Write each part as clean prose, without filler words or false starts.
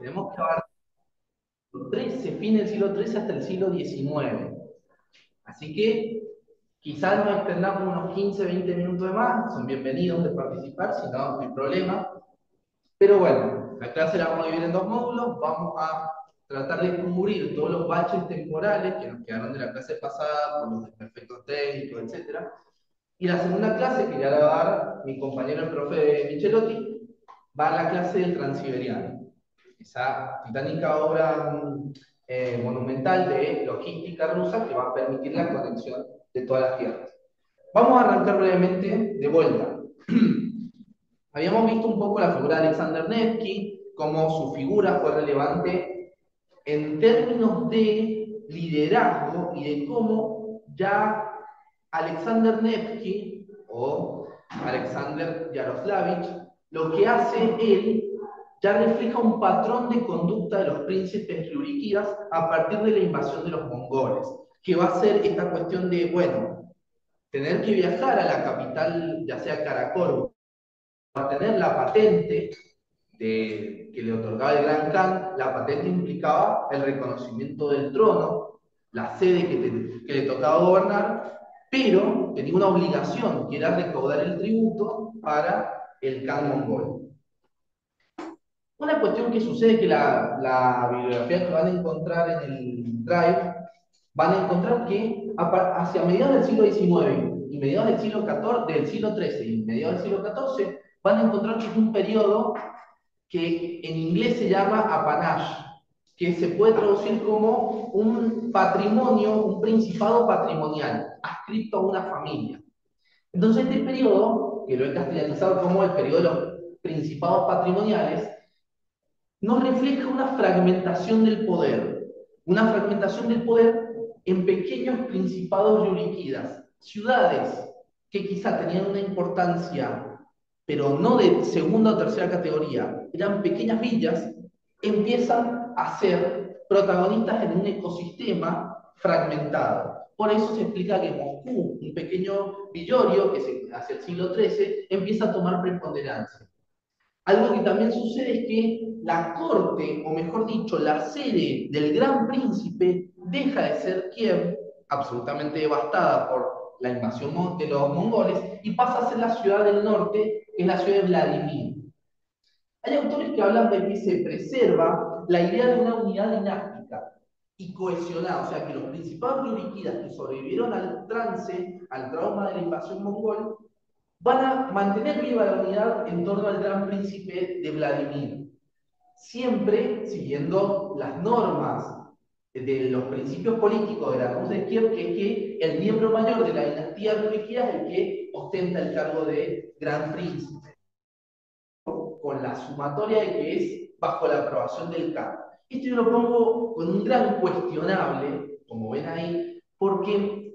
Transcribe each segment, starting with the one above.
Tenemos que abarcar el XIII, fin del siglo XIII hasta el siglo XIX. Así que quizás nos extendamos unos 15, 20 minutos de más. Son bienvenidos de participar, si no, no hay problema. Pero bueno, la clase la vamos a dividir en dos módulos. Vamos a tratar de cubrir todos los baches temporales que nos quedaron de la clase pasada, por los desperfectos técnicos, etc. Y la segunda clase, que ya la va a dar mi compañero el profe Michelotti, va a la clase del Transiberiano. Esa titánica obra monumental de logística rusa que va a permitir la conexión de todas las tierras. Vamos a arrancar brevemente de vuelta. Habíamos visto un poco la figura de Alexander Nevsky, cómo su figura fue relevante en términos de liderazgo y de cómo ya Alexander Nevsky o Alexander Yaroslavich, lo que hace él ya refleja un patrón de conducta de los príncipes riuriquidas a partir de la invasión de los mongoles, que va a ser esta cuestión de, bueno, tener que viajar a la capital, ya sea Karakoro, para tener la patente que le otorgaba el Gran Khan. La patente implicaba el reconocimiento del trono, la sede que le tocaba gobernar, pero tenía una obligación, que era recaudar el tributo para el Khan mongol. Una cuestión que sucede que la bibliografía que van a encontrar en el Drive, van a encontrar que hacia mediados del siglo XIX y mediados del siglo XIV, del siglo XIII y mediados del siglo XIV, van a encontrar que es un periodo que en inglés se llama apanage, que se puede traducir como un patrimonio, un principado patrimonial, adscrito a una familia. Entonces este periodo, que lo he castellanizado como el periodo de los principados patrimoniales, nos refleja una fragmentación del poder en pequeños principados riuriquidas, ciudades que quizá tenían una importancia, pero no de segunda o tercera categoría, eran pequeñas villas, empiezan a ser protagonistas en un ecosistema fragmentado. Por eso se explica que Moscú, un pequeño villorio que hacia el siglo XIII, empieza a tomar preponderancia. Algo que también sucede es que la corte, o mejor dicho, la sede del gran príncipe, deja de ser Kiev, absolutamente devastada por la invasión de los mongoles, y pasa a ser la ciudad del norte, que es la ciudad de Vladimir. Hay autores que hablan de que se preserva la idea de una unidad dinástica y cohesionada, o sea, que los principados riuriquidas que sobrevivieron al trance, al trauma de la invasión mongol, van a mantener viva la unidad en torno al gran príncipe de Vladimir, siempre siguiendo las normas de los principios políticos de la Rus de Kiev, que es que el miembro mayor de la dinastía Rurikia es el que ostenta el cargo de gran príncipe, con la sumatoria de que es bajo la aprobación del Khan. Esto yo lo pongo con un gran cuestionable, como ven ahí, porque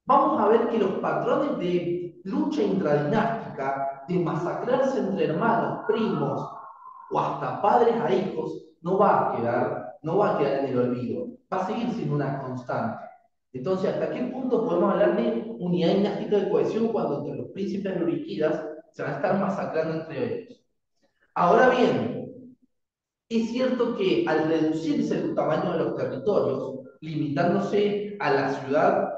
vamos a ver que los patrones de lucha intradinástica, de masacrarse entre hermanos, primos o hasta padres a hijos, no va a quedar en el olvido, va a seguir siendo una constante. Entonces, ¿hasta qué punto podemos hablar de unidad dinástica de cohesión cuando entre los príncipes riuriquidas se van a estar masacrando entre ellos? Ahora bien, es cierto que al reducirse el tamaño de los territorios, limitándose a la ciudad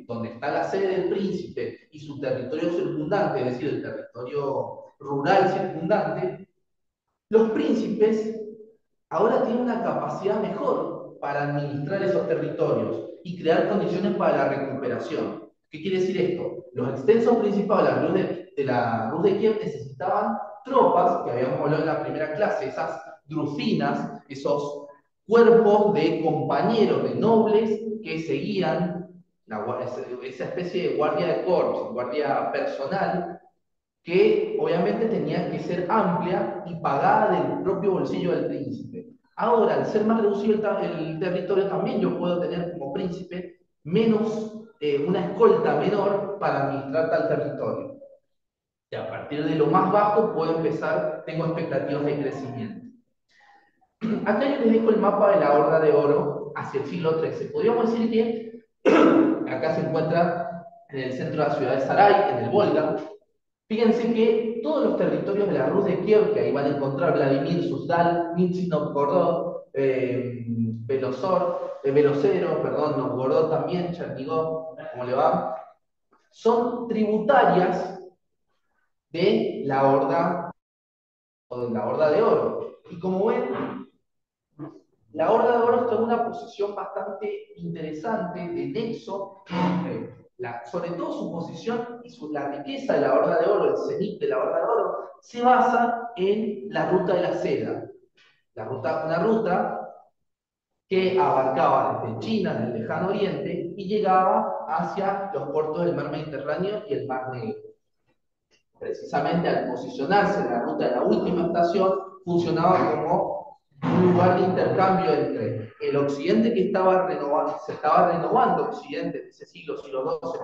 donde está la sede del príncipe y su territorio circundante, es decir, el territorio rural circundante, los príncipes ahora tienen una capacidad mejor para administrar esos territorios y crear condiciones para la recuperación. ¿Qué quiere decir esto? Los extensos principados de la Rus de Kiev necesitaban tropas, que habíamos hablado en la primera clase, esas drusinas, esos cuerpos de compañeros, de nobles que seguían esa especie de guardia de corps, guardia personal, que obviamente tenía que ser amplia y pagada del propio bolsillo del príncipe. Ahora, al ser más reducido el territorio, también yo puedo tener como príncipe una escolta menor para administrar tal territorio. Y a partir de lo más bajo puedo empezar, tengo expectativas de crecimiento. Acá yo les dejo el mapa de la Horda de Oro hacia el siglo XIII. Podríamos decir que acá se encuentra en el centro de la ciudad de Sarai, en el Volga, Fíjense que todos los territorios de la Rus de Kiev, que ahí van a encontrar Vladimir, Suzdal, Nizhny Novgorod, Velocero, perdón, Novgorod también, Chernigov, ¿cómo le va? Son tributarias de la Horda o de la Horda de Oro. Y como ven, la Horda de Oro está en una posición bastante interesante de nexo entre, sobre todo su posición y la riqueza de la Horda de Oro, el cenit de la Horda de Oro, se basa en la ruta de la seda. Una ruta que abarcaba desde China, del lejano oriente, y llegaba hacia los puertos del mar Mediterráneo y el mar Negro. Precisamente al posicionarse en la ruta de la última estación, funcionaba como un lugar de intercambio entre el occidente que estaba renovando, se estaba renovando occidente en ese siglo XII,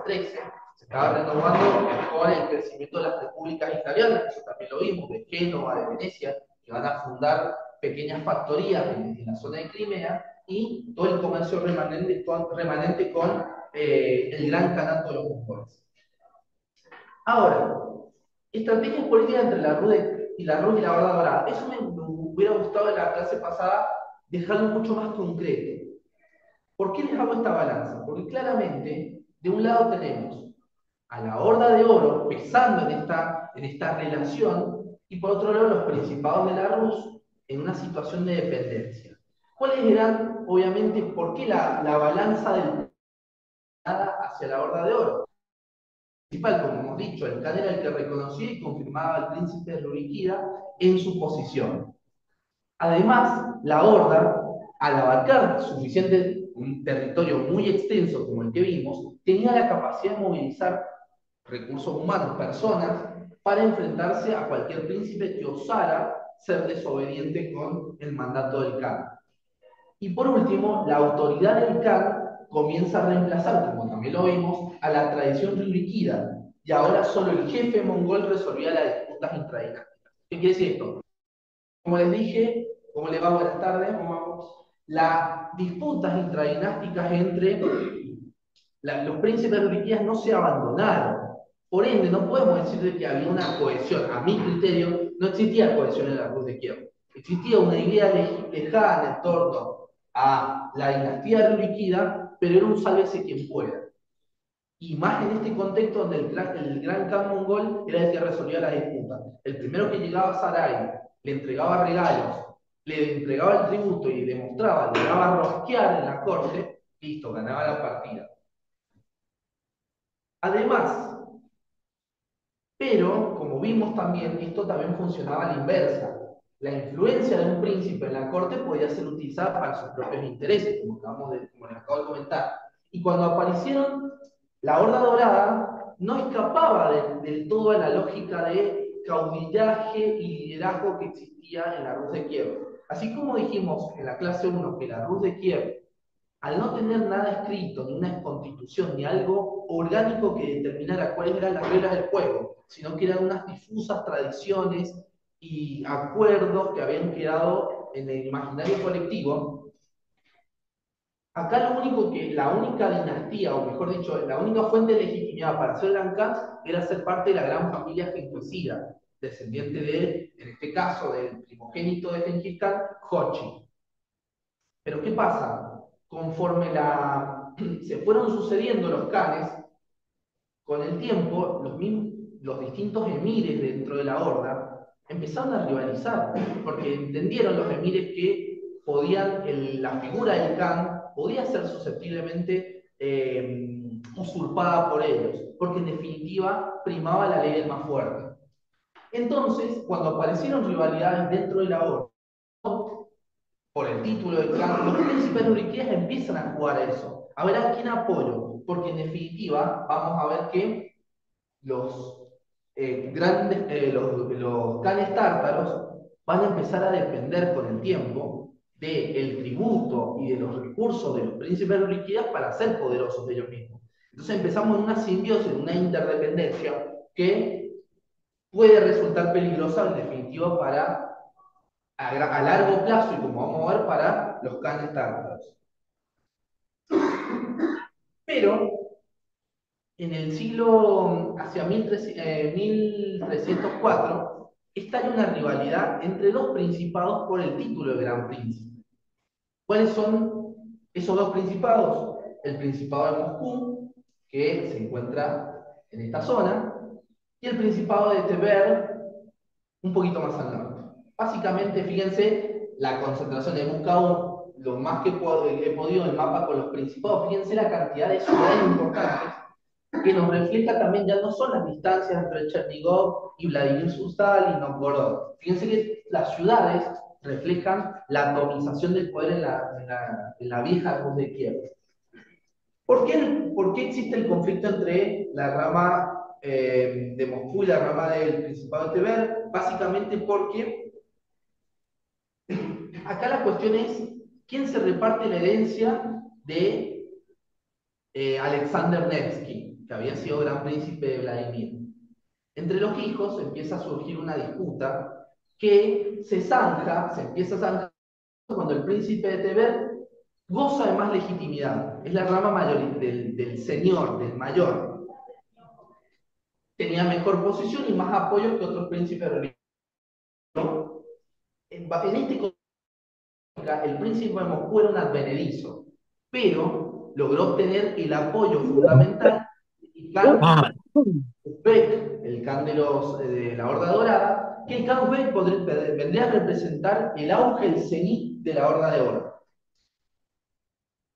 XIII, se estaba renovando con el crecimiento de las repúblicas italianas, eso también lo vimos, de Génova, de Venecia, que van a fundar pequeñas factorías en la zona de Crimea, y todo el comercio remanente con el gran canato de los mongoles. Ahora, estrategias políticas entre la RUD y la RUD y la Horda Dorada. Eso me hubiera gustado en la clase pasada dejarlo mucho más concreto. ¿Por qué les hago esta balanza? Porque claramente, de un lado tenemos a la Horda de Oro pesando en esta relación, y por otro lado los principados de la Rus en una situación de dependencia. ¿Cuáles eran, obviamente, por qué la balanza del hacia la Horda de Oro? Principal, como hemos dicho, el Khan era el que reconocía y confirmaba al príncipe de Ruriquida en su posición. Además, la Horda, al abarcar un territorio muy extenso como el que vimos, tenía la capacidad de movilizar recursos humanos, personas, para enfrentarse a cualquier príncipe que osara ser desobediente con el mandato del Khan. Y por último, la autoridad del Khan comienza a reemplazar, como también lo vimos, a la tradición riuriquida, y ahora solo el jefe mongol resolvía las disputas intradinásticas. ¿Qué quiere decir esto? Como les dije, ¿cómo le va? Buenas tardes. ¿Cómo vamos? Las disputas intradinásticas entre los príncipes riuriquías no se abandonaron. Por ende, no podemos decir que había una cohesión. A mi criterio, no existía cohesión en la Rus de Kiev. Existía una idea lejana en torno a la dinastía ruriquida, pero era un sálvese quien pueda. Y más en este contexto donde el gran Khan mongol era el que resolvía la disputa. El primero que llegaba a Sarai, le entregaba regalos, le entregaba el tributo y demostraba, llegaba a rosquear en la corte, listo, ganaba la partida. Además, pero, como vimos también, esto también funcionaba a la inversa. La influencia de un príncipe en la corte podía ser utilizada para sus propios intereses, como les acabo de comentar. Y cuando aparecieron, la Horda Dorada no escapaba del todo a la lógica de caudillaje y liderazgo que existía en la Rus de Kiev. Así como dijimos en la clase 1 que la Rus de Kiev, al no tener nada escrito, ni una constitución, ni algo orgánico que determinara cuáles eran las reglas del juego, sino que eran unas difusas tradiciones y acuerdos que habían quedado en el imaginario colectivo, acá la única dinastía, o mejor dicho, la única fuente de legitimidad para ser Gran Khan era ser parte de la gran familia gengisida, descendiente de, en este caso, del primogénito de Gengis Khan, Jochi. Pero ¿qué pasa? Conforme se fueron sucediendo los Khanes, con el tiempo, los distintos emires dentro de la horda empezaron a rivalizar, porque entendieron los emires que la figura del Khan podía ser susceptiblemente usurpada por ellos, porque en definitiva primaba la ley del más fuerte. Entonces, cuando aparecieron rivalidades dentro de la horda, por el título del clan, los príncipes euriquíes empiezan a jugar a eso. A ver a quién apoyo, porque en definitiva vamos a ver que los los clanes tártaros van a empezar a depender con el tiempo del tributo y de los recursos de los príncipes euriquíes para ser poderosos de ellos mismos. Entonces empezamos en una simbiosis, en una interdependencia que puede resultar peligrosa en definitiva a largo plazo y como vamos a ver para los clanes tártaros. Pero en el siglo, hacia 1304, estalla una rivalidad entre dos principados por el título de Gran Príncipe. ¿Cuáles son esos dos principados? El Principado de Moscú, que se encuentra en esta zona, y el Principado de Tver, un poquito más al norte. Básicamente, fíjense la concentración. He buscado lo más que he podido en el mapa con los principados. Fíjense la cantidad de ciudades importantes que nos refleja también, ya no son las distancias entre Chernigov y Vladimir Suzdal y Novgorod. Fíjense que las ciudades reflejan la atomización del poder en la vieja Rus de Kiev. ¿Por qué existe el conflicto entre la rama de Moscú y la rama del Principado de Tver? Básicamente porque acá la cuestión es quién se reparte la herencia de Alexander Nevsky, que había sido gran príncipe de Vladimir. Entre los hijos empieza a surgir una disputa que se empieza a zanjar cuando el príncipe de Tver goza de más legitimidad. Es la rama mayor del señor, del mayor. Tenía mejor posición y más apoyo que otros príncipes religiosos. En este el príncipe de Moscú era un advenedizo, pero logró obtener el apoyo fundamental del Khan Uzbek, el Khan de la Horda Dorada, que el Khan Uzbek vendría a representar el auge, el cenit de la Horda de Oro.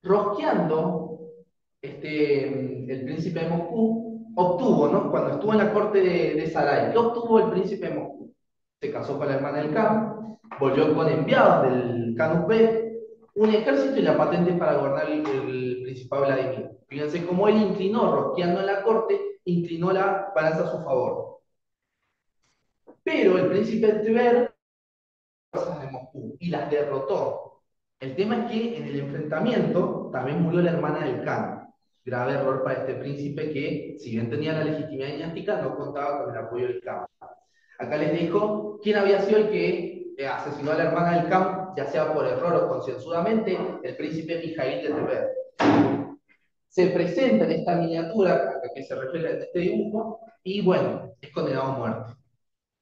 Rosqueando, el príncipe de Moscú obtuvo, ¿no? Cuando estuvo en la corte de Sarai, ¿qué obtuvo el príncipe de Moscú? Se casó con la hermana del Khan, volvió con enviados del Khan Uzbek, un ejército y la patente para gobernar el Principado de Vladimir. Fíjense cómo él inclinó, rosqueando en la corte, inclinó la balanza a su favor. Pero el príncipe de Tver de Moscú y las derrotó. El tema es que en el enfrentamiento también murió la hermana del Khan. Grave error para este príncipe que, si bien tenía la legitimidad dinástica, no contaba con el apoyo del Khan. Acá les dejo quién había sido el que asesinó a la hermana del Khan, ya sea por error o concienzudamente, el príncipe Mijail de Tver. Se presenta en esta miniatura, que se refleja en este dibujo, y bueno, es condenado a muerte.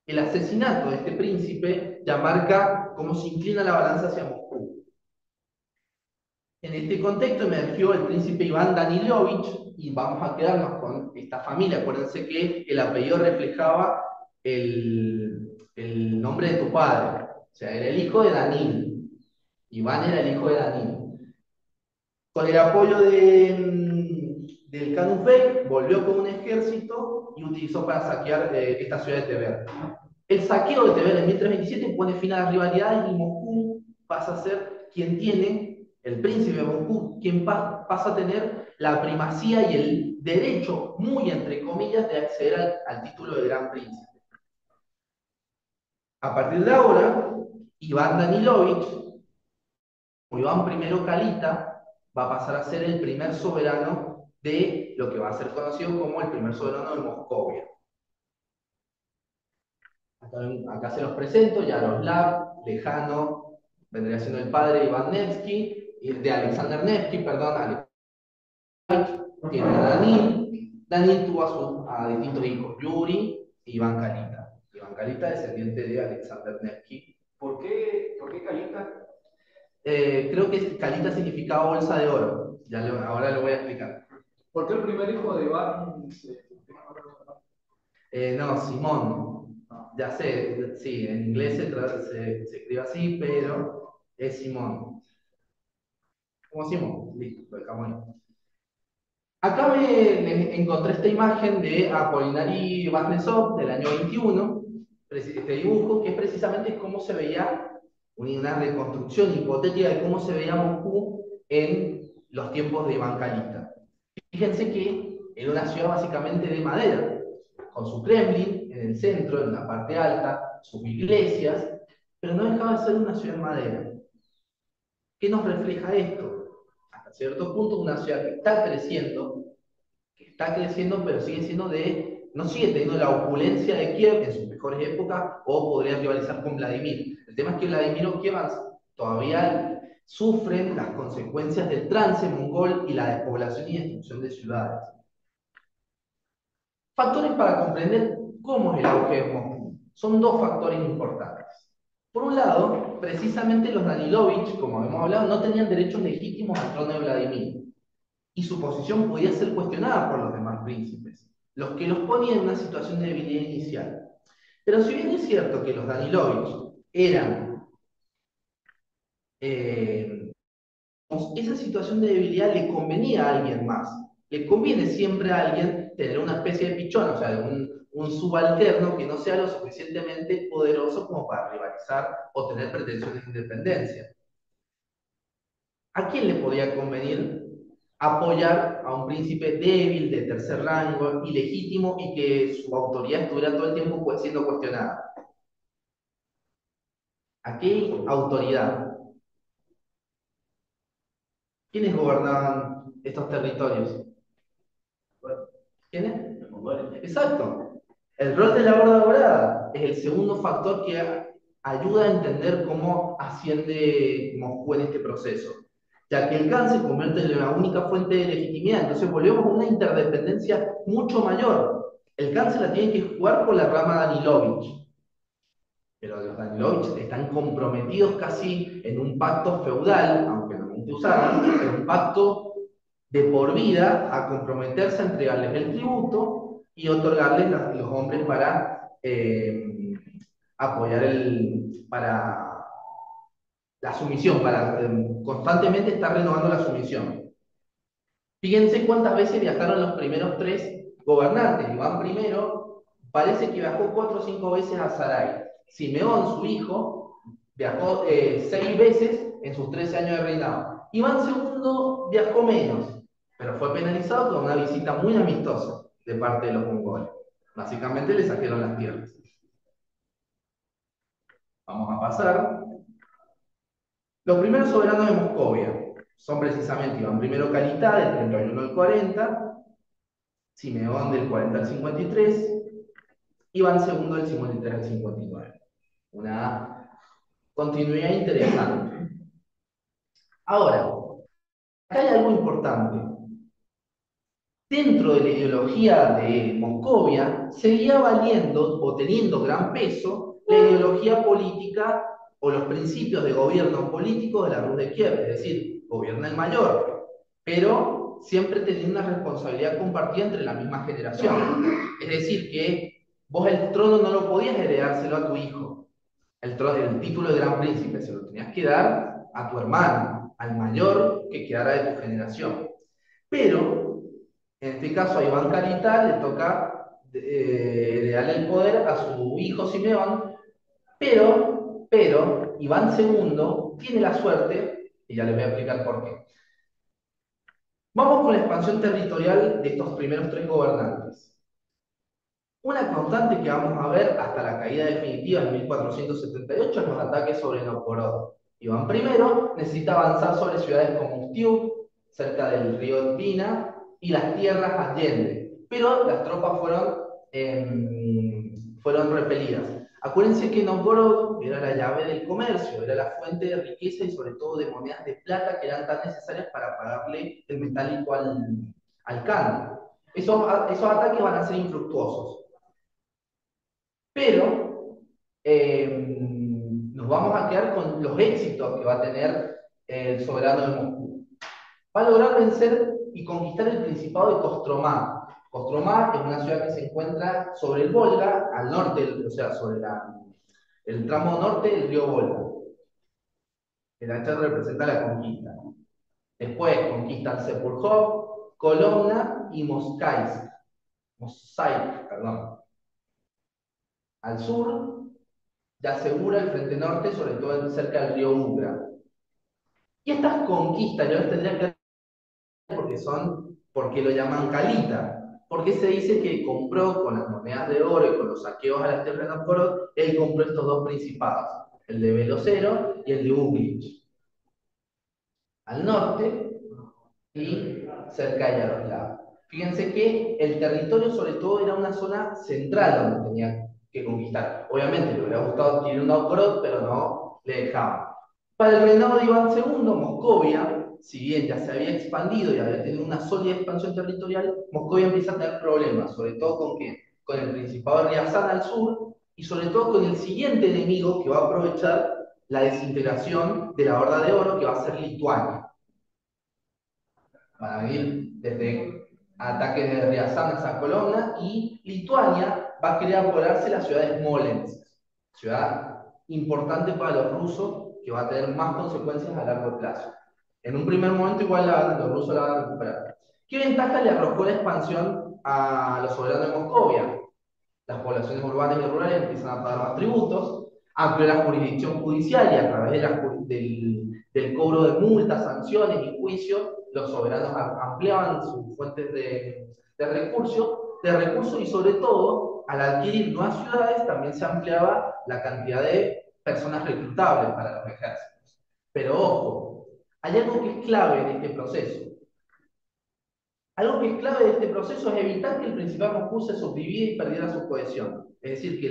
El asesinato de este príncipe ya marca cómo se inclina la balanza hacia Moscú. En este contexto emergió el príncipe Iván Danilovich, y vamos a quedarnos con esta familia. Acuérdense que el apellido reflejaba el nombre de tu padre. O sea, era el hijo de Danil. Iván era el hijo de Danil. Con el apoyo del Khan Uzbek, volvió con un ejército y utilizó para saquear esta ciudad de Tver. El saqueo de Tver en 1327 pone fin a las rivalidades y Moscú pasa a ser quien tiene, el príncipe de Moscú, quien pasa a tener la primacía y el derecho, muy entre comillas, de acceder al título de gran príncipe. A partir de ahora, Iván Danilovich, o Iván I Kalita, va a pasar a ser el primer soberano de lo que va a ser conocido como el primer soberano de Moscovia. Acá se los presento, Yaroslav, lejano, vendría siendo el padre de Iván Nevsky, de Alexander Nevsky, perdón, tiene a Danil. Danil tuvo a distintos hijos, Yuri y Iván Kalita. Iván Kalita, descendiente de Alexander Nevsky. ¿Por qué Calita? Creo que Kalita significaba bolsa de oro. Ahora lo voy a explicar. ¿Por qué el primer hijo de Iván No, Simón. Ya sé, sí, en inglés se escribe así, pero es Simón. Como Simón, listo, lo dejamos ahí. Acá me encontré esta imagen de Apolinari Kuznetsov del año 21, este dibujo, que es precisamente cómo se veía una reconstrucción hipotética de cómo se veía Moscú en los tiempos de Iván Kalita. Fíjense que era una ciudad básicamente de madera, con su Kremlin en el centro, en la parte alta, sus iglesias, pero no dejaba de ser una ciudad de madera. ¿Qué nos refleja esto? Hasta cierto punto, una ciudad que está creciendo, pero sigue siendo no sigue teniendo la opulencia de Kiev en sus mejores épocas, o podría rivalizar con Vladimir. El tema es que Vladimir o Kiev todavía sufren las consecuencias del trance mongol y la despoblación y destrucción de ciudades. Factores para comprender cómo es el auge de Moscú. Son dos factores importantes. Por un lado, precisamente los Danilovich, como hemos hablado, no tenían derechos legítimos al trono de Vladimir, y su posición podía ser cuestionada por los demás príncipes, los que los ponían en una situación de debilidad inicial. Pero si bien es cierto que los Danilovich eran esa situación de debilidad le convenía a alguien más. Le conviene siempre a alguien tener una especie de pichón, o sea, de un subalterno que no sea lo suficientemente poderoso como para rivalizar o tener pretensiones de independencia. ¿A quién le podía convenir apoyar a un príncipe débil, de tercer rango, ilegítimo y que su autoridad estuviera todo el tiempo pues, siendo cuestionada? ¿A qué autoridad? ¿Quiénes gobernaban estos territorios? ¿Quiénes? Exacto. El rol de la Horda Dorada es el segundo factor que ayuda a entender cómo asciende Moscú en este proceso, ya que el Khan se convierte en la única fuente de legitimidad, entonces volvemos a una interdependencia mucho mayor. El Khan se la tiene que jugar con la rama Danilovich, pero los Danilovich están comprometidos casi en un pacto feudal, aunque no nunca usaran, en un pacto de por vida a comprometerse a entregarles el tributo y otorgarles los hombres para apoyar para la sumisión, para constantemente estar renovando la sumisión. Fíjense cuántas veces viajaron los primeros tres gobernantes. Iván I parece que viajó 4 o 5 veces a Sarai. Simeón, su hijo, viajó 6 veces en sus 13 años de reinado. Iván II viajó menos, pero fue penalizado con una visita muy amistosa de parte de los mongoles. Básicamente le saquaron las tierras. Vamos a pasar. Los primeros soberanos de Moscovia son precisamente Iván I Calita, del 31 al 40, Simeón del 40 al 53, Iván II del 53 al 59. Una continuidad interesante. Ahora, acá hay algo importante. Dentro de la ideología de Moscovia, seguía valiendo o teniendo gran peso la ideología política o los principios de gobierno político de la Rus de Kiev, es decir, gobierna el mayor, pero siempre teniendo una responsabilidad compartida entre la misma generación. Es decir, que vos el trono no lo podías heredárselo a tu hijo, el título de gran príncipe, se lo tenías que dar a tu hermano, al mayor que quedara de tu generación. Pero en este caso a Iván Kalita le toca darle el poder a su hijo Simeón, pero Iván II tiene la suerte, y ya les voy a explicar por qué. Vamos con la expansión territorial de estos primeros tres gobernantes. Una constante que vamos a ver hasta la caída definitiva en 1478 es los ataques sobre Novgorod. Iván I necesita avanzar sobre ciudades como Ustiuk, cerca del río Dvina, y las tierras Allende, pero las tropas fueron repelidas. Acuérdense que Novgorod era la llave del comercio, era la fuente de riqueza y sobre todo de monedas de plata que eran tan necesarias para pagarle el metálico al Khan. Esos ataques van a ser infructuosos. Pero nos vamos a quedar con los éxitos que va a tener el soberano de Moscú. Va a lograr vencer y conquistar el Principado de Kostromá. Kostromá es una ciudad que se encuentra sobre el Volga, al norte, o sea, sobre el tramo norte del río Volga. El hacha representa la conquista. Después conquistan Sepulkhov, Kolomna y Mosaisk, perdón. Al sur ya asegura el frente norte, sobre todo cerca del río Ugra. Y estas conquistas, yo las tendría que ver porque lo llaman Calita, porque se dice que compró con las monedas de oro y con los saqueos a las tierras de Novgorod, él compró estos dos principados, el de Velocero y el de Uglich, al norte y cerca de Yaroslav. Fíjense que el territorio sobre todo era una zona central donde tenía que conquistar. Obviamente le hubiera gustado adquirir un Novgorod, pero no le dejaban. Para el reinado de Iván II, Moscovia si bien ya se había expandido y había tenido una sólida expansión territorial, Moscovia empieza a tener problemas, sobre todo con qué, con el Principado de Riazán al sur y sobre todo con el siguiente enemigo que va a aprovechar la desintegración de la Horda de Oro, que va a ser Lituania. Van a venir desde ataques de Riazán hasta Colonna y Lituania va a querer apoderarse la ciudad de Smolensk, ciudad importante para los rusos que va a tener más consecuencias a largo plazo. En un primer momento igual los rusos la van a recuperar. ¿Qué ventaja le arrojó la expansión a los soberanos de Moscovia? Las poblaciones urbanas y rurales empiezan a pagar más tributos, amplió la jurisdicción judicial y a través del cobro de multas, sanciones y juicios, los soberanos ampliaban sus fuentes de recursos y sobre todo, al adquirir nuevas ciudades, también se ampliaba la cantidad de personas reclutables para los ejércitos. Pero ojo, hay algo que es clave en este proceso. Algo que es clave de este proceso es evitar que el Principado de Moscú se subdivida y perdiera su cohesión. Es decir, que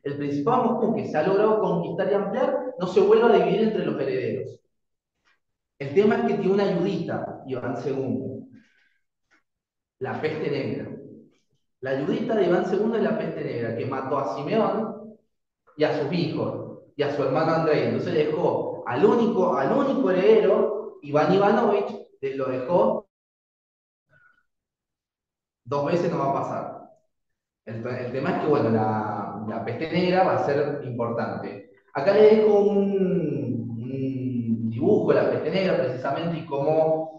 el Principado de Moscú, que se ha logrado conquistar y ampliar, no se vuelva a dividir entre los herederos. El tema es que tiene una ayudita, Iván II, la peste negra. La ayudita de Iván II es la peste negra, que mató a Simeón y a sus hijos, y a su hermano Andrei. Entonces dejó al único heredero, Iván Ivanovich, lo dejó 2 veces, no va a pasar. El tema es que, bueno, la peste negra va a ser importante. Acá le dejo un dibujo de la peste negra, precisamente, y cómo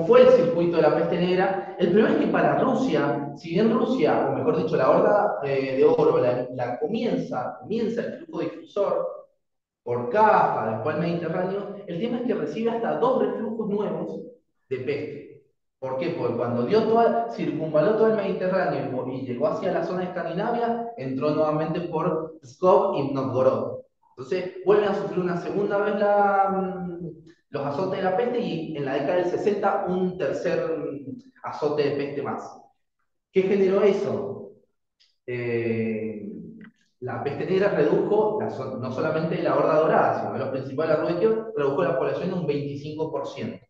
fue el circuito de la peste negra. El problema es que para Rusia, si bien Rusia, o mejor dicho, la Horda de Oro, comienza el flujo difusor por Cafa, después el Mediterráneo, el tema es que recibe hasta 2 reflujos nuevos de peste. ¿Por qué? Porque cuando circunvaló todo el Mediterráneo y llegó hacia la zona de Escandinavia, entró nuevamente por Pskov y Novgorod. Entonces vuelven a sufrir una segunda vez los azotes de la peste y en la década del 60 un tercer azote de peste más. ¿Qué generó eso? Eh, la peste negra redujo no solamente la Horda Dorada, sino los principales arruequios, redujo la población en un 25%.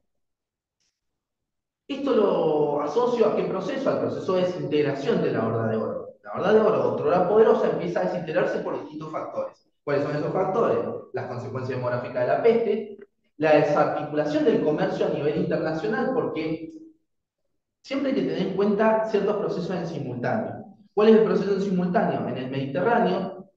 Esto lo asocio a qué proceso? Al proceso de desintegración de la Horda de Oro. La Horda de Oro, otrora poderosa, empieza a desintegrarse por distintos factores. ¿Cuáles son esos factores? Las consecuencias demográficas de la peste, la desarticulación del comercio a nivel internacional, porque siempre hay que tener en cuenta ciertos procesos en simultáneo. ¿Cuál es el proceso en simultáneo? En el Mediterráneo,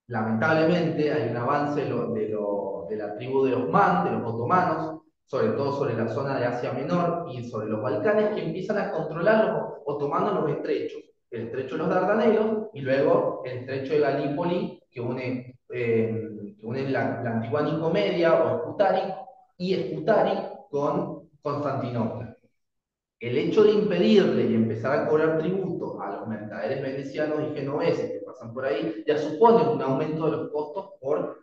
lamentablemente hay un avance de la tribu de Osman, de los otomanos, sobre todo sobre la zona de Asia Menor y sobre los Balcanes, que empiezan a controlar los otomanos los estrechos. El estrecho de los Dardanelos y luego el estrecho de Galípoli, que une la antigua Nicomedia o Scutari con Constantinopla. El hecho de impedirle y empezar a cobrar tributo a los mercaderes venecianos y genoveses que pasan por ahí ya supone un aumento de los costos por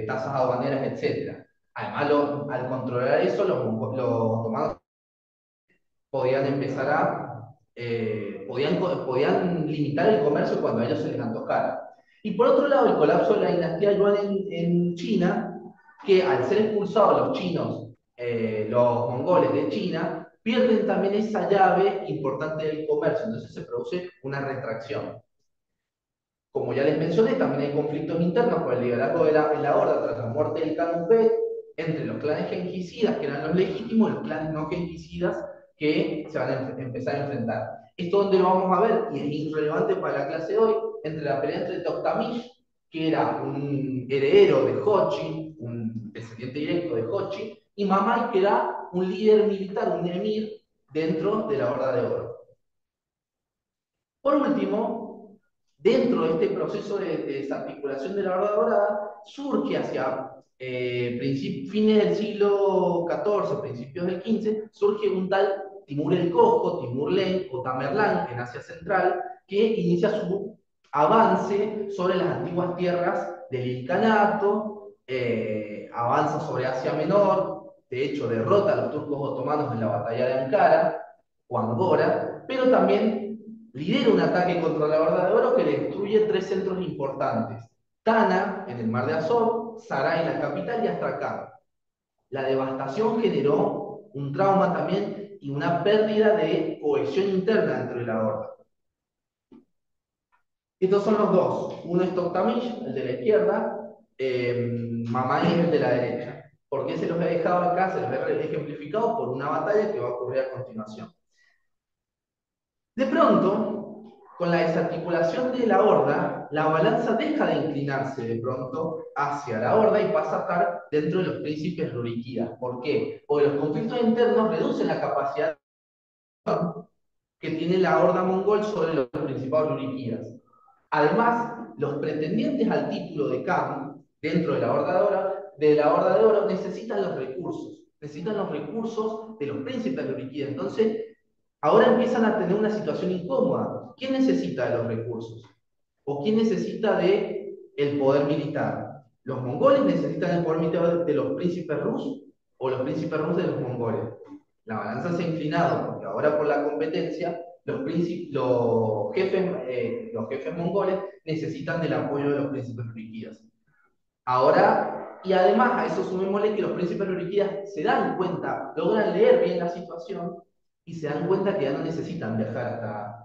tasas aduaneras, etc. Además, al controlar eso, los otomanos podían empezar podían limitar el comercio cuando a ellos se les antojara. Y por otro lado, el colapso de la dinastía Yuan en China, que al ser expulsados los chinos, los mongoles de China, pierden también esa llave importante del comercio, entonces se produce una retracción. Como ya les mencioné, también hay conflictos internos por el liderazgo de la Horda tras la muerte del Khan Bey entre los clanes genghisidas, que eran los legítimos, y los clanes no genghisidas, que se van a empezar a enfrentar. Esto donde lo vamos a ver, y es irrelevante para la clase de hoy, entre la pelea entre Toktamish, que era un heredero de Hochi, un descendiente directo de Hochi, y Mamai, que era un líder militar, un emir, dentro de la Horda de Oro. Por último, dentro de este proceso de desarticulación de la Horda Dorada, surge hacia fines del siglo XIV, principios del XV, surge un tal Timur el Cojo, Timur Lenk o Tamerlán en Asia Central, que inicia su avance sobre las antiguas tierras del Ilkhanato, avanza sobre Asia Menor, de hecho derrota a los turcos otomanos en la batalla de Ankara o Angora, pero también lidera un ataque contra la Horda de Oro que destruye 3 centros importantes: Tana, en el mar de Azov, Sarai, la capital, y Astrakhan. La devastación generó un trauma también y una pérdida de cohesión interna dentro de la horda. Estos son los dos. Uno es Toktamish, el de la izquierda, Mamai es el de la derecha. ¿Por qué se los he dejado acá? Se los he ejemplificado por una batalla que va a ocurrir a continuación. De pronto, con la desarticulación de la horda, la balanza deja de inclinarse de pronto hacia la horda y pasa a estar dentro de los príncipes ruriquídas. ¿Por qué? Porque los conflictos internos reducen la capacidad que tiene la horda mongol sobre los principados ruriquídas. Además, los pretendientes al título de Khan dentro de la Horda de Oro necesitan los recursos de los príncipes ruriquídas. Entonces, ahora empiezan a tener una situación incómoda. ¿Quién necesita de los recursos? ¿O quién necesita de el poder militar? ¿Los mongoles necesitan el poder militar de los príncipes rus o los príncipes rus de los mongoles? La balanza se ha inclinado porque ahora por la competencia los jefes mongoles necesitan del apoyo de los príncipes ruriquídas. Ahora, y además a eso sumémosle que los príncipes ruriquídas se dan cuenta, logran leer bien la situación y se dan cuenta que ya no necesitan viajar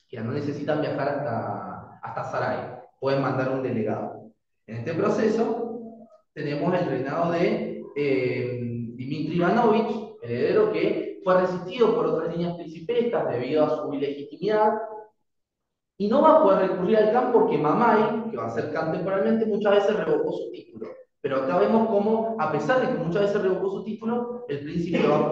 que ya no necesitan viajar hasta Sarai, pueden mandar un delegado. En este proceso tenemos el reinado de Dmitry Ivanovich, heredero que fue resistido por otras líneas principescas debido a su ilegitimidad y no va a poder recurrir al Khan porque Mamai, que va a ser Khan temporalmente, muchas veces revocó su título. Pero acá vemos cómo, a pesar de que muchas veces revocó su título, el príncipe va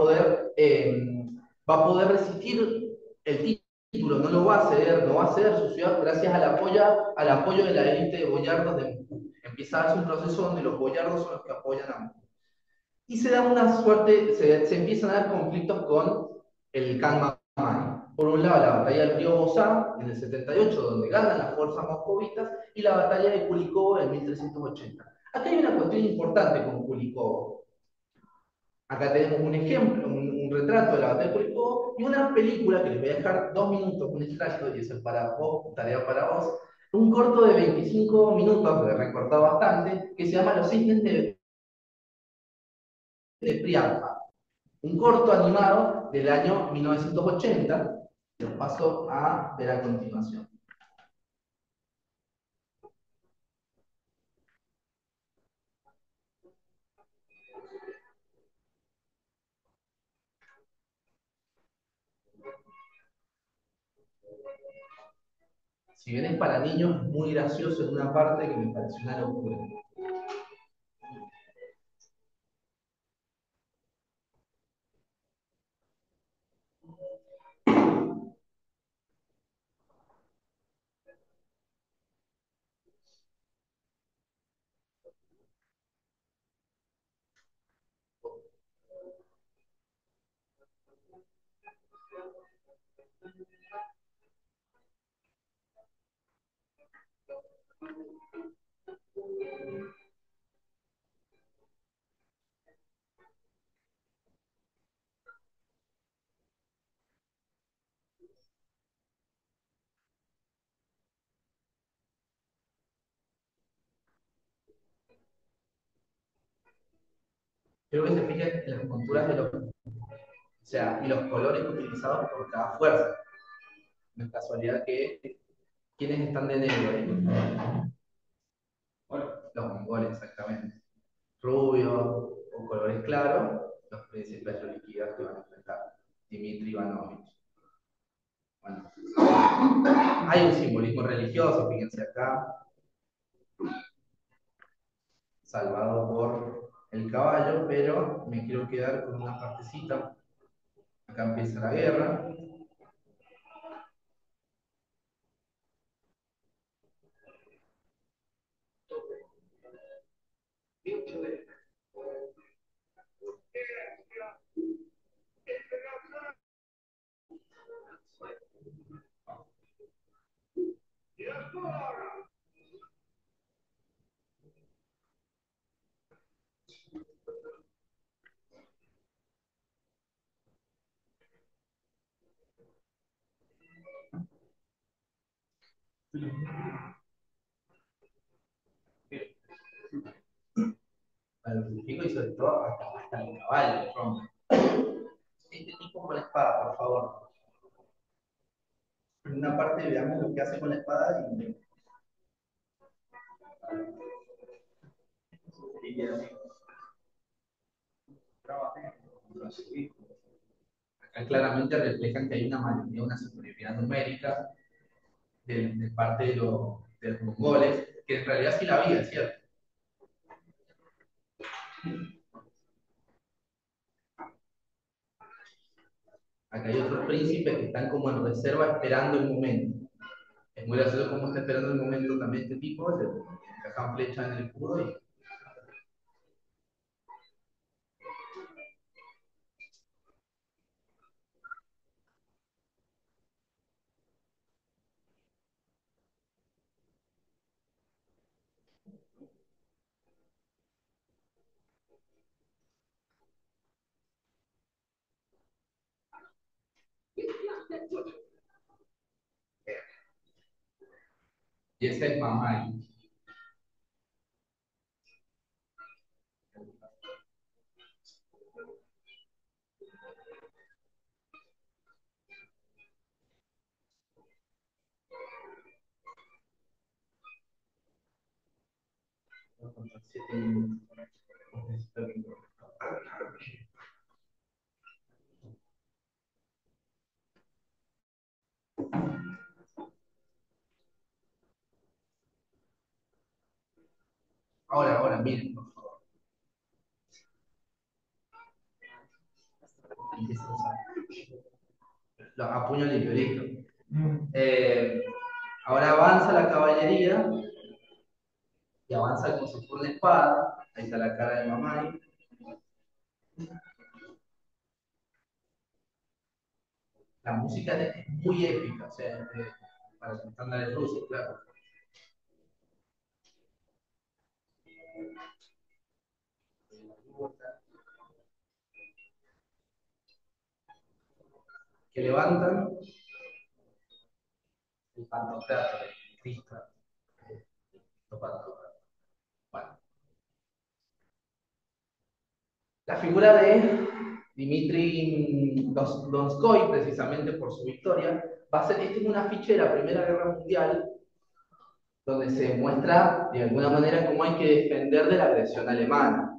a poder resistir el título, no lo va a ceder, no va a ceder su ciudad gracias al apoyo de la élite de boyardos de Moscú. Empieza a darse un proceso donde los boyardos son los que apoyan a Moscú. Y se da una suerte, se empiezan a dar conflictos con el Khan Mamai. Por un lado, la batalla del río Bosá en el 78, donde ganan las fuerzas moscovitas, y la batalla de Kulikovo en 1380. Acá hay una cuestión importante con Kulikovo. Acá tenemos un ejemplo, un retrato de la batalla de Kulikovo y una película que les voy a dejar 2 minutos, un extracto, y eso es para vos, tarea para vos. Un corto de 25 minutos, que he recortado bastante, que se llama Los cisnes de Priampa. Un corto animado del año 1980, que os paso a ver a continuación. Si bien es para niños, es muy gracioso en una parte que me pareció una locura. Creo que se fijan en las monturas o sea, y los colores utilizados por cada fuerza. No es casualidad que quienes están de negro ahí. Bueno, los mongoles, exactamente. Rubio o colores claros, los príncipes reliquidas que van a enfrentar. Dmitry Ivanovich. Bueno, hay un simbolismo religioso, fíjense acá, salvado por el caballo, pero me quiero quedar con una partecita. Acá empieza la guerra. Para el crucifijo y sobre todo hasta el caballo, rompe. Este tipo con la espada, por favor. En una parte veamos lo que hace con la espada acá claramente reflejan que hay una mayoría, una superioridad numérica de parte de los mongoles, que en realidad sí la había, es cierto. Acá hay otros príncipes que están como en reserva esperando el momento. Es muy gracioso cómo está esperando el momento también este tipo, le encajan flecha en el escudo y esa es Mamai. Ahora, miren, por favor. A puño limpio, listo. Eh, Ahora avanza la caballería y avanza con su full espada. Ahí está la cara de Mamai. La música es muy épica, o sea, para los estándares rusos, claro. Que levantan el pantocrator de Cristo. Bueno, la figura de Dmitri Donskoy, precisamente por su victoria, va a ser, esta es un afiche de la Primera Guerra Mundial, donde se muestra de alguna manera cómo hay que defender de la agresión alemana.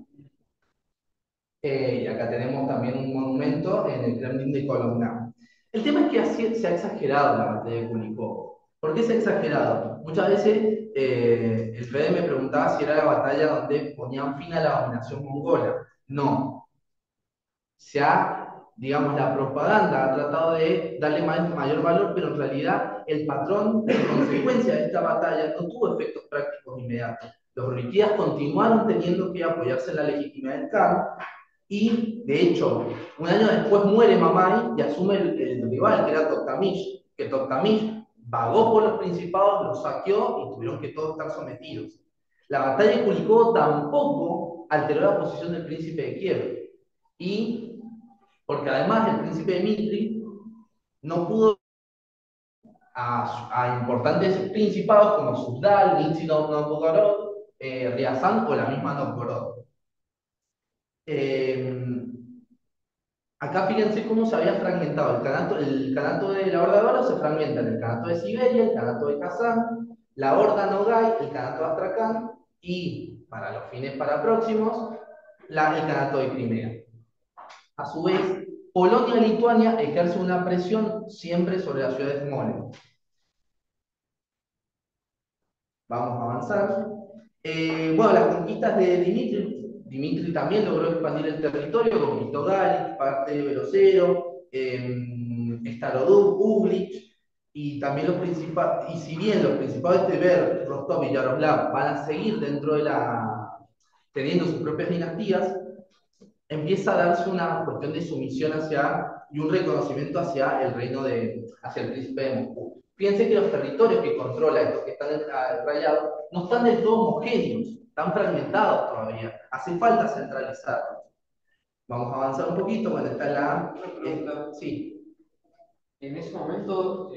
Y acá tenemos también un monumento en el Kremlin de Kolomna. El tema es que así se ha exagerado la batalla de Kunikov. ¿Por qué se ha exagerado? Muchas veces el Fede me preguntaba si era la batalla donde ponían fin a la dominación mongola. No, se ha, digamos, la propaganda ha tratado de darle mayor valor, pero en realidad el patrón de consecuencia de esta batalla no tuvo efectos prácticos inmediatos. Los riquías continuaron teniendo que apoyarse en la legitimidad del Khan, y de hecho, un año después muere Mamai y asume el rival, que era Toktamish, que Toktamish vagó por los principados, los saqueó y tuvieron que todos estar sometidos. La batalla de Kulikov tampoco alteró la posición del príncipe de Kiev. Y porque además el príncipe Dmitri no pudo a importantes principados como Suzdal, Nizhny Novgorod, Ryazan o la misma Novgorod. Eh, Acá fíjense cómo se había fragmentado. El canato de la Horda de Oro se fragmenta en el canato de Siberia, el canato de Kazán, la Horda Nogai, el canato de Astracán y, para los fines para próximos, el canato de Crimea. A su vez, Polonia y Lituania ejercen una presión siempre sobre la ciudad de Smolensk. Vamos a avanzar. Bueno, las conquistas de Dimitri también logró expandir el territorio, conquistó Gali, parte de Velocero, Starodub, Uglich, y también los principales, y si bien los principales de Tver, Rostov y Yaroslav van a seguir dentro de teniendo sus propias dinastías, empieza a darse una cuestión de sumisión y un reconocimiento hacia hacia el príncipe de Moscú. Fíjense que los territorios que controla, estos que están rayados, no están del todo homogéneos, están fragmentados todavía. Hace falta centralizarlos. Vamos a avanzar un poquito, bueno, está sí. En ese momento,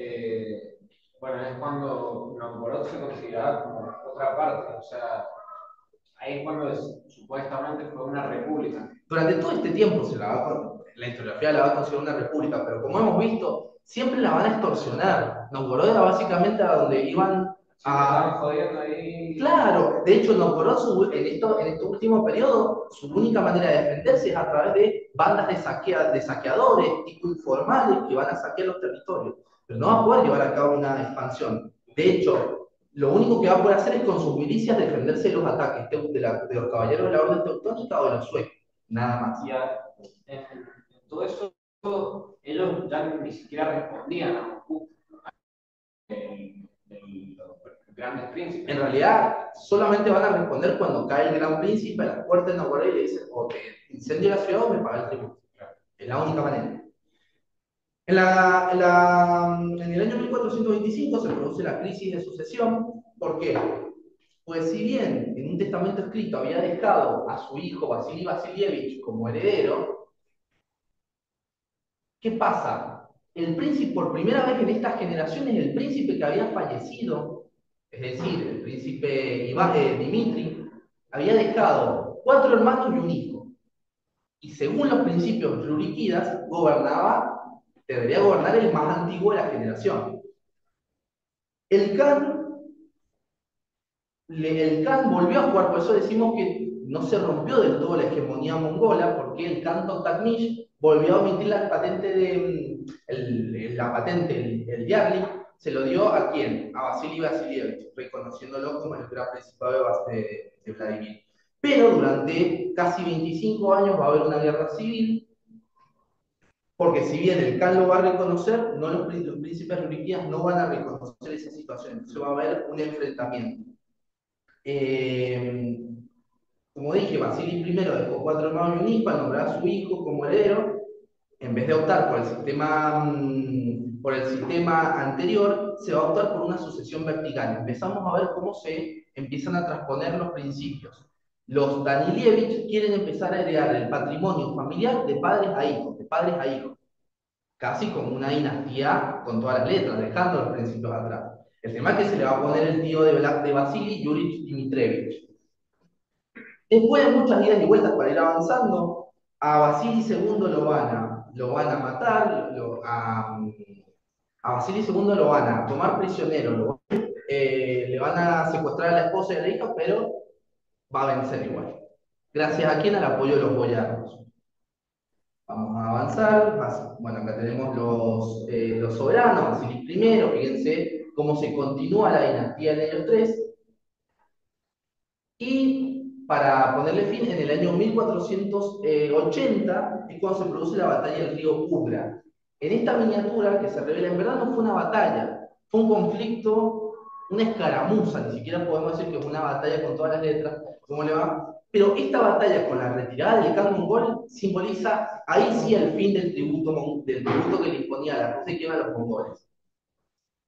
bueno, es cuando Novgorod se consideraba como otra parte, o sea, ahí cuando supuestamente fue una república. Durante todo este tiempo la historiografía la va a considerar una república, pero como hemos visto, siempre la van a extorsionar. Novgorod era básicamente a donde iban Siempre estaban jodiendo ahí. Claro, de hecho, Novgorod en este último periodo, su única manera de defenderse es a través de bandas de saqueadores, tipo informales, que van a saquear los territorios. Pero no va a poder llevar a cabo una expansión. De hecho, lo único que va a poder hacer es con sus milicias defenderse de los ataques de los caballeros de la Orden Teutónica o de los suecos. Nada más. Y en todo eso, ellos ya ni siquiera respondían a Moscú, los grandes príncipes. En realidad, solamente van a responder cuando cae el gran príncipe a las puertas de Novgorod y le dicen, o te incendio la ciudad o me paga el tributo. Es la única manera. En el año 1425 se produce la crisis de sucesión. ¿Por qué? Pues si bien en un testamento escrito había dejado a su hijo Vasily Vasilievich como heredero, ¿qué pasa? El príncipe, por primera vez en estas generaciones, el príncipe que había fallecido, es decir, el príncipe Dimitri, había dejado 4 hermanos y un hijo. Y según los principios rurikidas, debería gobernar el más antiguo de la generación. El Khan volvió a jugar, por eso decimos que no se rompió del todo la hegemonía mongola, porque el Khan Toktakmish volvió a omitir la patente el Yarly, se lo dio ¿a quién? A Vasily Vasilievich, reconociéndolo como el gran principado de Vladimir. Pero durante casi 25 años va a haber una guerra civil, porque si bien el Khan lo va a reconocer, los príncipes ruriquías no van a reconocer esa situación, entonces va a haber un enfrentamiento. Como dije, Vasily I dejó 4 hermanos y un hijo al nombrar a su hijo como heredero. En vez de optar por el sistema anterior, se va a optar por una sucesión vertical. Empezamos a ver cómo se empiezan a transponer los principios. Los Danilievich quieren empezar a heredar el patrimonio familiar de padres a hijos, de padres a hijos. Casi como una dinastía con todas las letras, dejando los principios atrás. El tema es que se le va a poner el tío de Vasily, Yurich Dmitrievich. Después de muchas idas y vueltas para ir avanzando, a Vasily II lo van a matar, a Vasily II lo van a tomar prisionero, le van a secuestrar a la esposa y a la hija, pero va a vencer igual. Gracias a quién, al apoyo de los boyaros. Vamos a avanzar. Bueno, acá tenemos los soberanos, Vasily I, fíjense cómo se continúa la dinastía de ellos tres. Y para ponerle fin, en el año 1480 es cuando se produce la batalla del río Ugra. En esta miniatura que se revela, en verdad no fue una batalla, fue un conflicto, una escaramuza, ni siquiera podemos decir que fue una batalla con todas las letras, ¿cómo le va? Pero esta batalla con la retirada del Khan mongol simboliza ahí sí el fin del tributo que le imponía la Rus de Kiev a los mongoles.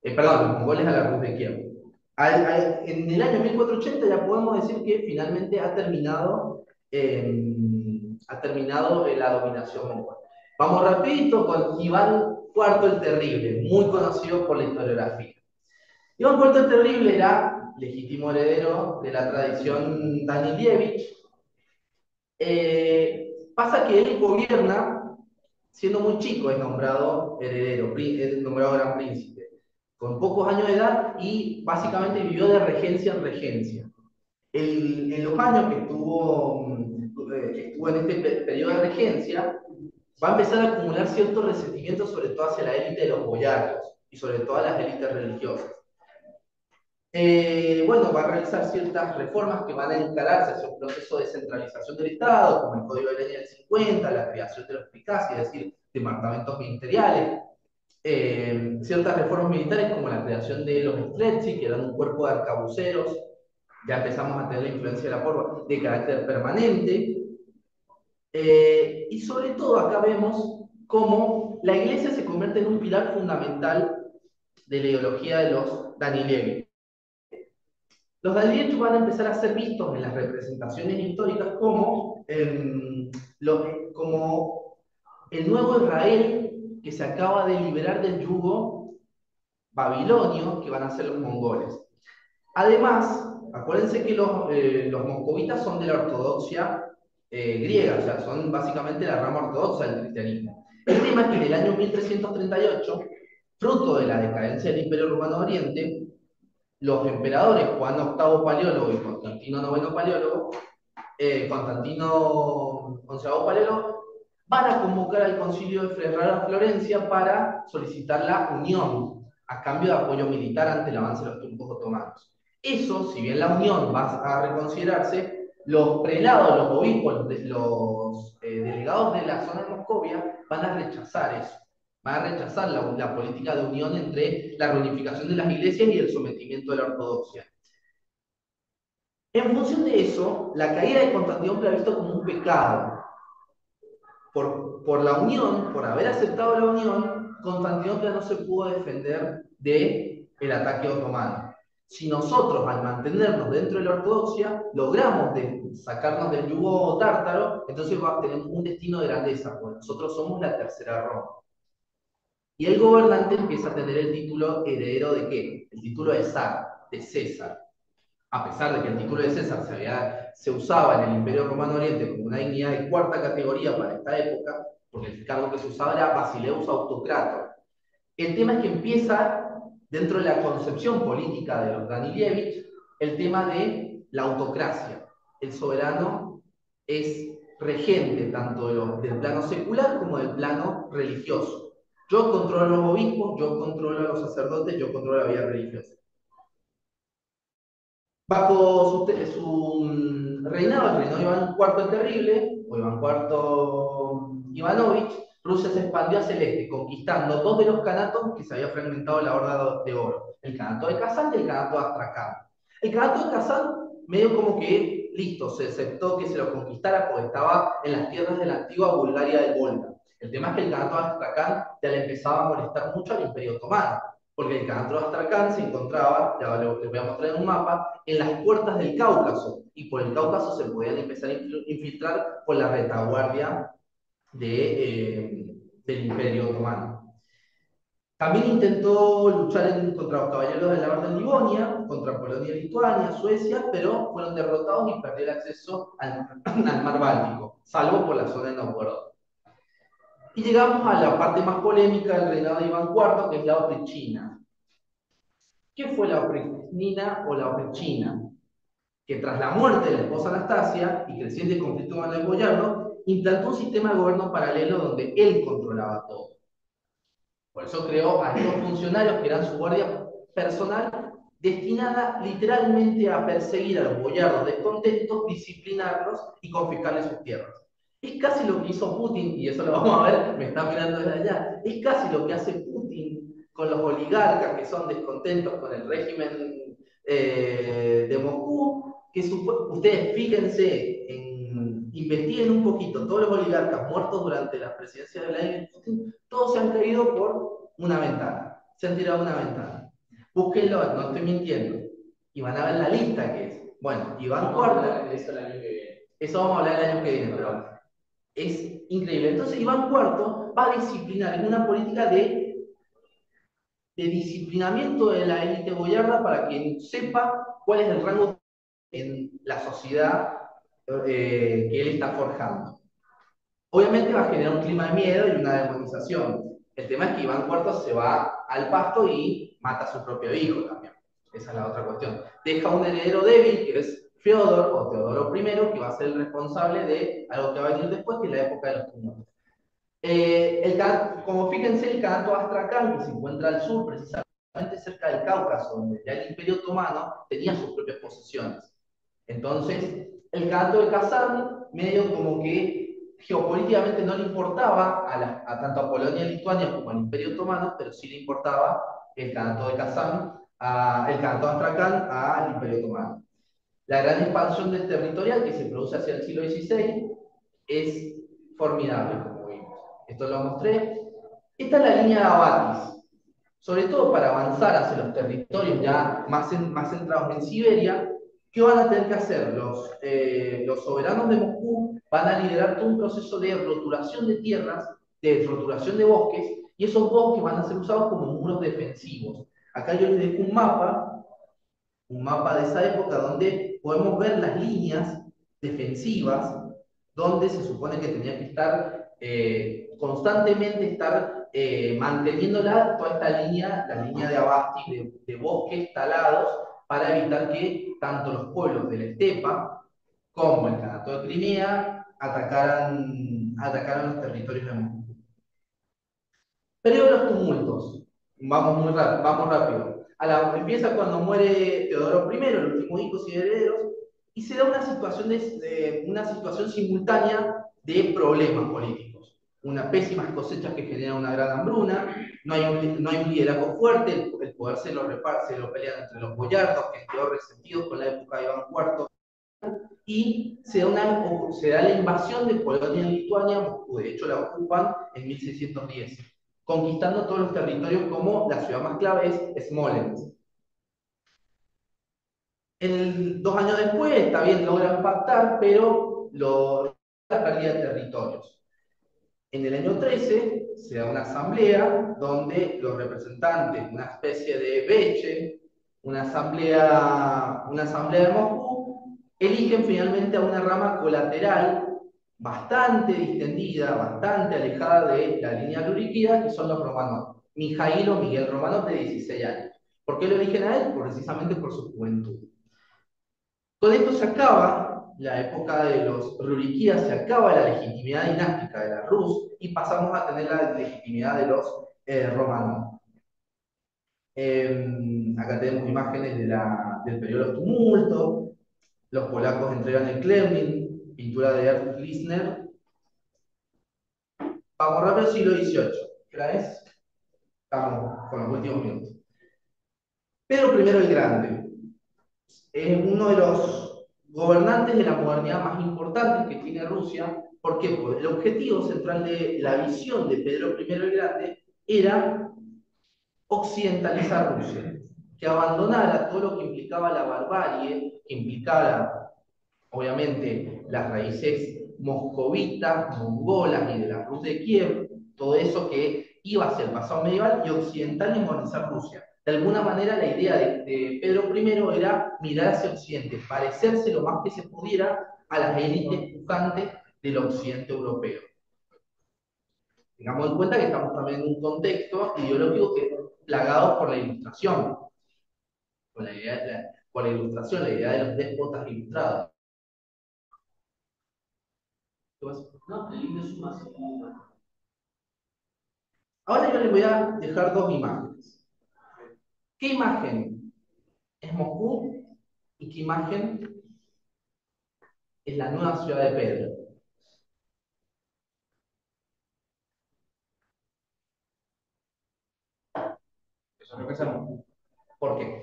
Perdón, los mongoles a la Rus de Kiev. En el año 1480 ya podemos decir que finalmente ha terminado la dominación mongola. Vamos rapidito con Iván IV el Terrible, muy conocido por la historiografía. Iván IV el Terrible era legítimo heredero de la tradición Danilievich. Pasa que él gobierna, siendo muy chico, es nombrado heredero, es nombrado gran príncipe, con pocos años de edad, y básicamente vivió de regencia en regencia. En los años que estuvo en este periodo de regencia, va a empezar a acumular cierto resentimiento, sobre todo hacia la élite de los boyarios y sobre todo a las élites religiosas. Bueno, va a realizar ciertas reformas que van a encararse hacia un proceso de centralización del Estado, como el Código de Ley del 50, la creación de los PICAS, es decir, departamentos ministeriales. Ciertas reformas militares, como la creación de los Streltsy, que eran un cuerpo de arcabuceros. Ya empezamos a tener la influencia de la porra de carácter permanente. Y sobre todo acá vemos cómo la Iglesia se convierte en un pilar fundamental de la ideología de los Danilevich. Los Danilevich van a empezar a ser vistos en las representaciones históricas como el nuevo Israel que se acaba de liberar del yugo babilonio que van a ser los mongoles. Además, Acuérdense que los moscovitas son de la ortodoxia griega, o sea, son básicamente la rama ortodoxa del cristianismo. El tema es que en el año 1338, fruto de la decadencia del Imperio Romano Oriente, los emperadores Juan VIII Paleólogo y Constantino IX Paleólogo, Constantino XI Paleólogo, van a convocar al concilio de Florencia para solicitar la unión a cambio de apoyo militar ante el avance de los turcos otomanos. Eso, si bien la unión va a reconsiderarse, los prelados, los obispos, los delegados de la zona de Moscovia van a rechazar eso. Van a rechazar la política de unión entre la reunificación de las iglesias y el sometimiento de la ortodoxia. En función de eso, la caída de Constantinopla es visto como un pecado. Por la unión, por haber aceptado la unión, Constantinopla no se pudo defender del ataque otomano. Si nosotros, al mantenernos dentro de la ortodoxia, logramos sacarnos del yugo tártaro, entonces tenemos un destino de grandeza, porque nosotros somos la tercera Roma. Y el gobernante empieza a tener el título heredero de ¿qué? El título de zar, de César. A pesar de que el título de César se usaba en el Imperio Romano Oriente como una dignidad de cuarta categoría para esta época, porque el cargo que se usaba era Basileus Autocrator. El tema es que empieza, dentro de la concepción política de los Danilievich, el tema de la autocracia. El soberano es regente tanto del plano secular como del plano religioso. Yo controlo a los obispos, yo controlo a los sacerdotes, yo controlo la vida religiosa. Bajo su reinado, el reinado de Iván IV el Terrible, o Iván IV Ivanovich, Rusia se expandió hacia el este, conquistando dos de los canatos que se había fragmentado la Horda de Oro, el canato de Kazán y el canato de Astracán. El canato de Kazán, medio como que, listo, se aceptó que se lo conquistara porque estaba en las tierras de la antigua Bulgaria del Volga. El tema es que el canato de Astracán ya le empezaba a molestar mucho al Imperio Otomano, porque el canato de Astracán se encontraba, ya les voy a mostrar en un mapa, en las puertas del Cáucaso, y por el Cáucaso se podían empezar a infiltrar por la retaguardia del Imperio Otomano. También intentó luchar contra los caballeros de la Orden de Livonia, contra Polonia y Lituania, Suecia, pero fueron derrotados y perdieron el acceso al Mar Báltico, salvo por la zona de Novgorod. Y llegamos a la parte más polémica del reinado de Iván IV, que es la oprechina. ¿Qué fue la oprechina o la oprechina? Que tras la muerte de la esposa Anastasia y creciente conflicto con el boyardo, implantó un sistema de gobierno paralelo donde él controlaba todo. Por eso creó a estos funcionarios que eran su guardia personal, destinada literalmente a perseguir a los boyardos descontentos, disciplinarlos y confiscarles sus tierras. Es casi lo que hizo Putin, y eso lo vamos a ver, me está mirando desde allá, es casi lo que hace Putin con los oligarcas que son descontentos con el régimen de Moscú, que ustedes fíjense, investiguen un poquito, todos los oligarcas muertos durante la presidencia de Vladimir Putin, todos se han caído por una ventana, se han tirado una ventana. Búsquenlo, no estoy mintiendo, y van a ver la lista que es. Bueno, Iván IV, eso vamos a hablar el año que viene, pero es increíble. Entonces Iván IV va a disciplinar en una política de disciplinamiento de la élite boyarda para que sepa cuál es el rango en la sociedad que él está forjando. Obviamente va a generar un clima de miedo y una demonización. El tema es que Iván IV se va al pasto y mata a su propio hijo también. Esa es la otra cuestión. Deja un heredero débil, que es Feodor o Teodoro I, que va a ser el responsable de algo que va a venir después, que es la época de los tumultos. Como fíjense, el Canato Astracán, que se encuentra al sur, precisamente cerca del Cáucaso, donde ya el Imperio Otomano tenía sus propias posesiones. Entonces, el Canato de Kazán, medio como que geopolíticamente no le importaba tanto a Polonia y Lituania como al Imperio Otomano, pero sí le importaba el Canato de Kazán, el Canato de Astracán al Imperio Otomano. La gran expansión del territorial que se produce hacia el siglo XVI es formidable, como vimos. Esto lo mostré. Esta es la línea de Abatis, sobre todo para avanzar hacia los territorios ya más centrados en Siberia. ¿Qué van a tener que hacer? Los soberanos de Moscú van a liderar todo un proceso de roturación de tierras, de roturación de bosques, y esos bosques van a ser usados como muros defensivos. Acá yo les dejo un mapa un mapa de esa época donde podemos ver las líneas defensivas, donde se supone que tenía que estar constantemente estar manteniéndola toda esta línea, la línea de abasti de bosques talados, para evitar que tanto los pueblos de la estepa como el Kanato de Crimea atacaran los territorios de Moscú. Periodo de los tumultos. Vamos rápido. Empieza cuando muere Teodoro I, el último hijos y herederos, y se da una situación simultánea de problemas políticos. Unas pésimas cosechas que generan una gran hambruna, no hay un liderazgo fuerte, el poder se lo pelean entre los boyardos, que quedó resentidos con la época de Iván IV, y se da la invasión de Polonia en Lituania, Moscú de hecho la ocupan en 1610, conquistando todos los territorios como la ciudad más clave es Smolensk. 2 años después, está bien, logran pactar, pero la pérdida de territorios. En el año 13 se da una asamblea donde los representantes, una especie de Beche, una asamblea de Moscú, eligen finalmente a una rama colateral bastante distendida, bastante alejada de la línea luriquida, que son los Romanov. Mijail o Miguel Romanov, de 16 años. ¿Por qué lo eligen a él? Precisamente por su juventud. Con esto se acaba la época de los Ruriquías, se acaba la legitimidad dinástica de la Rus y pasamos a tener la legitimidad de los Romanov. Acá tenemos imágenes del periodo de los tumultos, los polacos entregan el Kremlin, pintura de Ernst Lisner. Vamos rápido, siglo XVIII. ¿Qué hora es? Estamos con los últimos minutos. Pedro I el Grande es uno de los gobernantes de la modernidad más importantes que tiene Rusia. ¿Por qué? Porque el objetivo central de la visión de Pedro I el Grande era occidentalizar Rusia, que abandonara todo lo que implicaba la barbarie, que implicara, obviamente, las raíces moscovitas, mongolas y de la Rus de Kiev, todo eso que iba a ser pasado medieval, y occidental y modernizar Rusia. De alguna manera, la idea de Pedro I era mirar hacia Occidente, parecerse lo más que se pudiera a las élites pujantes del occidente europeo. Tengamos en cuenta que estamos también en un contexto ideológico que es plagado por la ilustración, por la ilustración, la idea de los déspotas ilustrados. No, el lindo es más. Ahora yo les voy a dejar 2 imágenes. ¿Qué imagen es Moscú y qué imagen es la nueva ciudad de Pedro? Eso es lo que hacemos. ¿Por qué?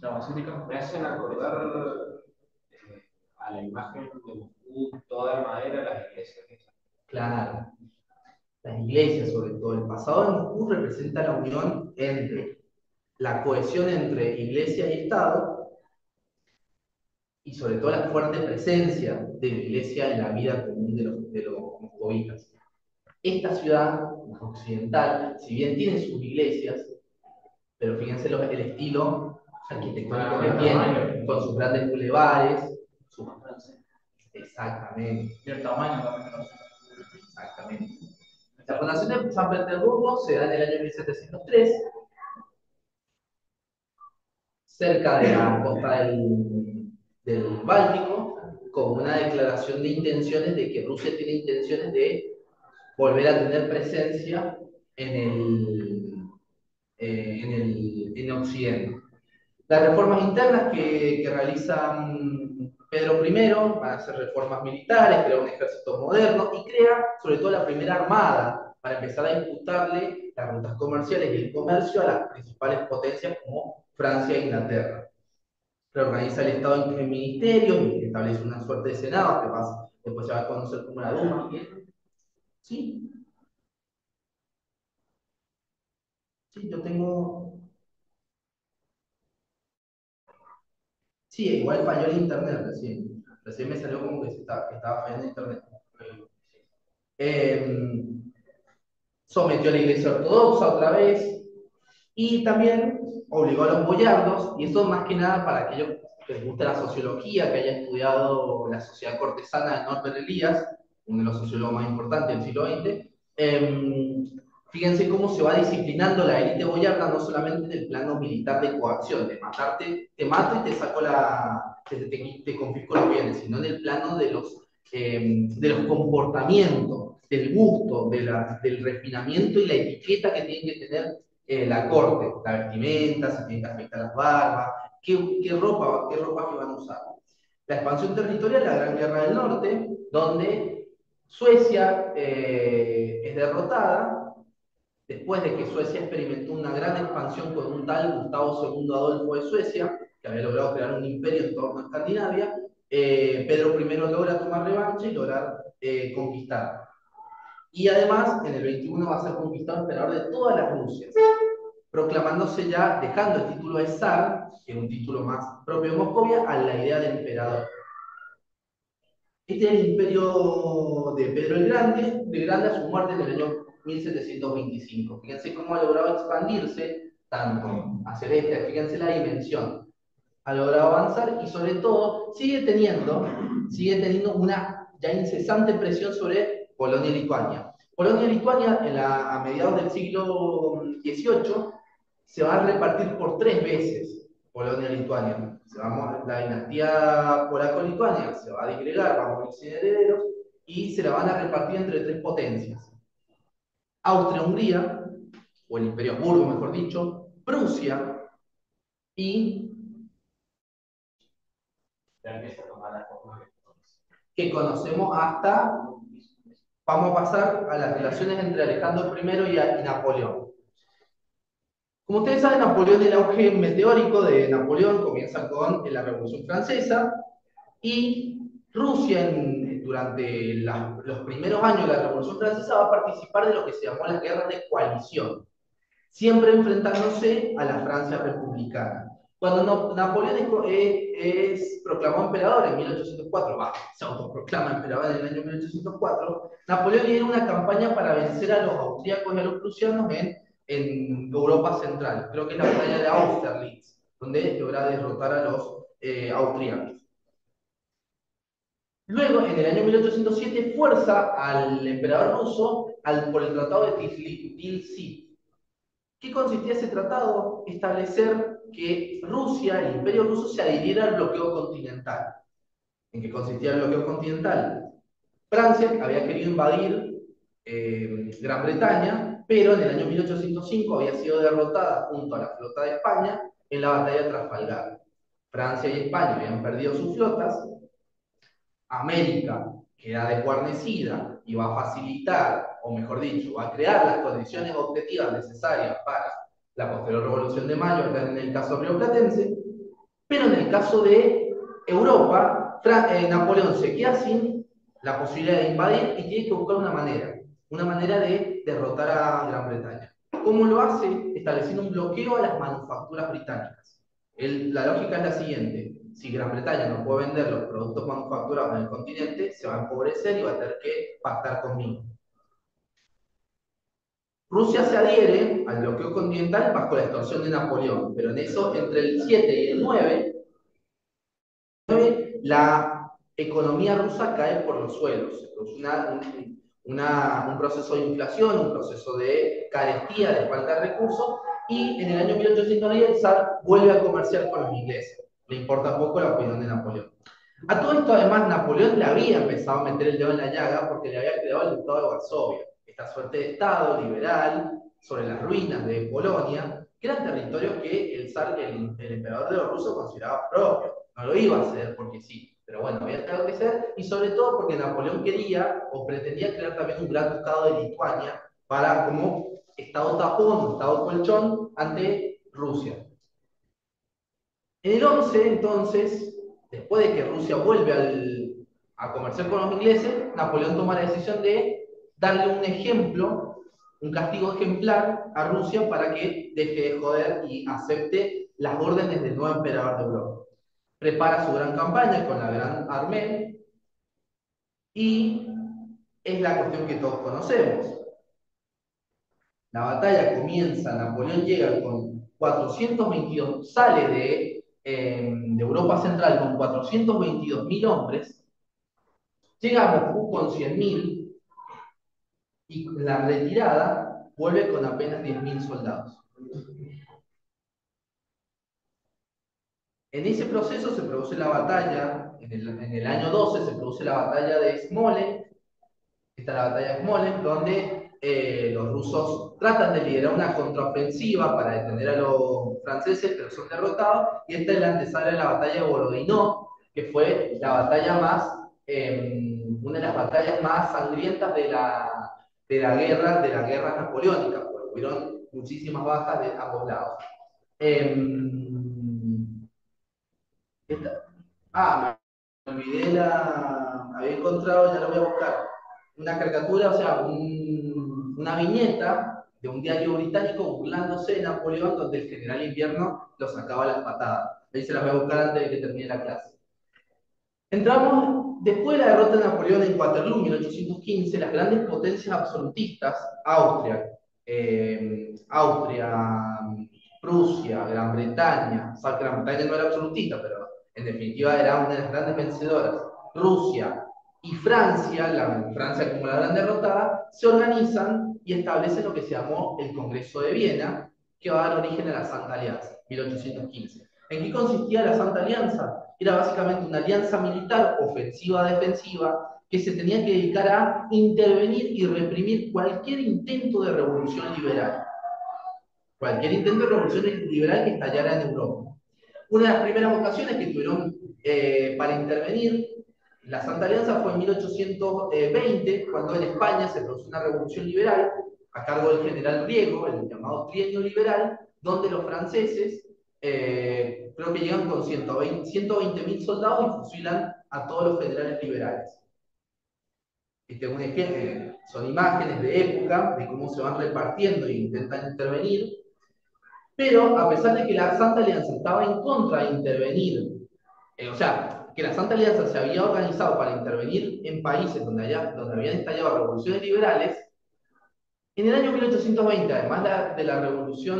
La basílica me hacen acordar a la imagen de Moscú, toda de madera, las iglesias. Claro, las iglesias, sobre todo. El pasado de Moscú representa la unión entre la cohesión entre iglesia y Estado, y sobre todo la fuerte presencia de la iglesia en la vida común de los moscovitas. Esta ciudad occidental, si bien tiene sus iglesias, pero fíjense el estilo arquitectónico que tiene, con sus grandes bulevares, exactamente. Y el tamaño también. Exactamente. La fundación de San Petersburgo se da en el año 1703, cerca de la costa del Báltico, con una declaración de intenciones de que Rusia tiene intenciones de volver a tener presencia en Occidente. Las reformas internas que realizan Pedro I van a ser reformas militares, crea un ejército moderno y crea sobre todo la primera armada para empezar a disputarle las rutas comerciales y el comercio a las principales potencias como Francia e Inglaterra. Reorganiza el Estado en ministerios y establece una suerte de senado que después se va a conocer como la Duma. Sí, sí, yo tengo. Sí, igual falló el internet recién. Recién me salió como que estaba fallando internet. Eh, sometió a la Iglesia Ortodoxa otra vez, y también obligó a los boyardos, y eso más que nada para aquellos que les gusta la sociología, que haya estudiado la sociedad cortesana de Norbert Elias, uno de los sociólogos más importantes del siglo XX. Fíjense cómo se va disciplinando la élite boyarda, no solamente en el plano militar de coacción, de matarte, te mato y te saco te confisco los bienes, sino en el plano de los comportamientos, del gusto, del refinamiento y la etiqueta que tienen que tener la corte, la vestimenta, se tienen que afectar las barbas, qué ropa que van a usar. La expansión territorial, la Gran Guerra del Norte, donde Suecia es derrotada, después de que Suecia experimentó una gran expansión con un tal Gustavo II Adolfo de Suecia, que había logrado crear un imperio en torno a Escandinavia. Pedro I logra tomar revancha y lograr conquistar. Y además, en el 21 va a ser conquistado emperador de todas las Rusias, proclamándose ya, dejando el título de zar, que es un título más propio de Moscovia, a la idea de emperador. Este es el imperio de Pedro el Grande, de Grande a su muerte en el año 1725. Fíjense cómo ha logrado expandirse tanto hacia el este, fíjense la dimensión. Ha logrado avanzar y sobre todo sigue teniendo una ya incesante presión sobre Polonia y Lituania. Polonia y Lituania a mediados del siglo XVIII se va a repartir por 3 veces. Polonia-Lituania. La dinastía polaco-lituania se va a disgregar, va a morir sin herederos y se la van a repartir entre 3 potencias. Austria-Hungría, o el Imperio Habsburgo, mejor dicho, Prusia y que conocemos hasta, vamos a pasar a las relaciones entre Alejandro I y Napoleón. Como ustedes saben, Napoleón, el auge meteórico de Napoleón comienza con la Revolución Francesa y Rusia durante los primeros años de la Revolución Francesa va a participar de lo que se llamó las guerras de coalición, siempre enfrentándose a la Francia republicana. Cuando Napoleón es proclamado emperador en 1804, se autoproclama emperador en el año 1804, Napoleón lidera una campaña para vencer a los austríacos y a los prusianos en Europa Central. Creo que es la batalla de Austerlitz, donde logra derrotar a los austríacos. Luego, en el año 1807, fuerza al emperador ruso por el Tratado de Tilsit. ¿Qué consistía ese tratado? Establecer que Rusia, el Imperio Ruso, se adhiriera al bloqueo continental. ¿En qué consistía el bloqueo continental? Francia había querido invadir Gran Bretaña, pero en el año 1805 había sido derrotada junto a la flota de España en la batalla de Trafalgar. Francia y España habían perdido sus flotas. América queda desguarnecida y va a facilitar, o mejor dicho, va a crear las condiciones objetivas necesarias para la posterior Revolución de Mayo, acá en el caso rioplatense, pero en el caso de Europa, Napoleón se queda sin la posibilidad de invadir y tiene que buscar una manera de derrotar a Gran Bretaña. ¿Cómo lo hace? Estableciendo un bloqueo a las manufacturas británicas. La lógica es la siguiente: si Gran Bretaña no puede vender los productos manufacturados en el continente, se va a empobrecer y va a tener que pactar conmigo. Rusia se adhiere al bloqueo continental bajo la extorsión de Napoleón, pero en eso, entre el 7 y el 9, la economía rusa cae por los suelos. Es un proceso de inflación, un proceso de carestía, de falta de recursos, y en el año 1810 el zar vuelve a comerciar con los ingleses. Le importa poco la opinión de Napoleón. A todo esto, además, Napoleón le había empezado a meter el dedo en la llaga porque le había creado el Estado de Varsovia, esta suerte de Estado liberal sobre las ruinas de Polonia, que eran territorios que el emperador de los rusos consideraba propios. No lo iba a hacer porque sí, pero bueno, había tenido que ser, y sobre todo porque Napoleón quería o pretendía crear también un gran ducado de Lituania para como estado tapón, estado colchón ante Rusia. En el 11, entonces, después de que Rusia vuelve a comerciar con los ingleses, Napoleón toma la decisión de darle un ejemplo, un castigo ejemplar a Rusia para que deje de joder y acepte las órdenes del nuevo emperador de Europa. Prepara su gran campaña con la Gran Armée y es la cuestión que todos conocemos. La batalla comienza, Napoleón llega con 422, sale de Europa Central con 422.000 hombres, llega a Moscú con 100.000 y la retirada vuelve con apenas 10.000 soldados. En ese proceso se produce la batalla, en el año 12 se produce la batalla de Smolensk. Esta es la batalla de Smolensk, donde los rusos tratan de liderar una contraofensiva para detener a los franceses, pero son derrotados, y esta es la antesala de la batalla de Borodino, que fue la batalla una de las batallas más sangrientas de la guerra napoleónica, porque hubieron muchísimas bajas de ambos lados. Eh, esta- me olvidé había encontrado, ya lo voy a buscar, una caricatura, o sea, una viñeta de un diario británico burlándose de Napoleón, donde el general Invierno lo sacaba a las patadas. Ahí se las voy a buscar antes de que termine la clase. Entramos, después de la derrota de Napoleón en Waterloo en 1815, las grandes potencias absolutistas, Austria, Prusia, Gran Bretaña, o sea, Gran Bretaña no era absolutista, pero en definitiva era una de las grandes vencedoras, Rusia y Francia, Francia como la gran derrotada, se organizan y establecen lo que se llamó el Congreso de Viena, que va a dar origen a la Santa Alianza, 1815. ¿En qué consistía la Santa Alianza? Era básicamente una alianza militar ofensiva-defensiva que se tenía que dedicar a intervenir y reprimir cualquier intento de revolución liberal. Cualquier intento de revolución liberal que estallara en Europa. Una de las primeras ocasiones que tuvieron para intervenir la Santa Alianza fue en 1820, cuando en España se produjo una revolución liberal a cargo del general Riego, el llamado Trienio Liberal, donde los franceses creo que llegan con 120.000 soldados y fusilan a todos los generales liberales. Este es un ejemplo, son imágenes de época de cómo se van repartiendo e intentan intervenir, pero a pesar de que la Santa Alianza estaba en contra de intervenir, o sea, que la Santa Alianza se había organizado para intervenir en países donde habían estallado revoluciones liberales, en el año 1820, además de la revolución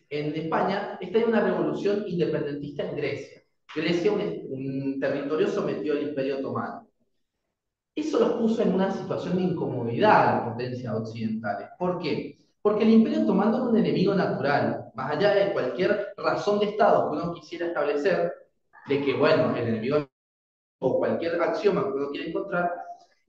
en España, estalla una revolución independentista en Grecia. Grecia, un territorio sometido al Imperio Otomano. Eso los puso en una situación de incomodidad a las potencias occidentales. ¿Por qué? Porque el Imperio Otomano era un enemigo natural, más allá de cualquier razón de Estado que uno quisiera establecer, de que, bueno, el enemigo o cualquier axioma que uno quiera encontrar,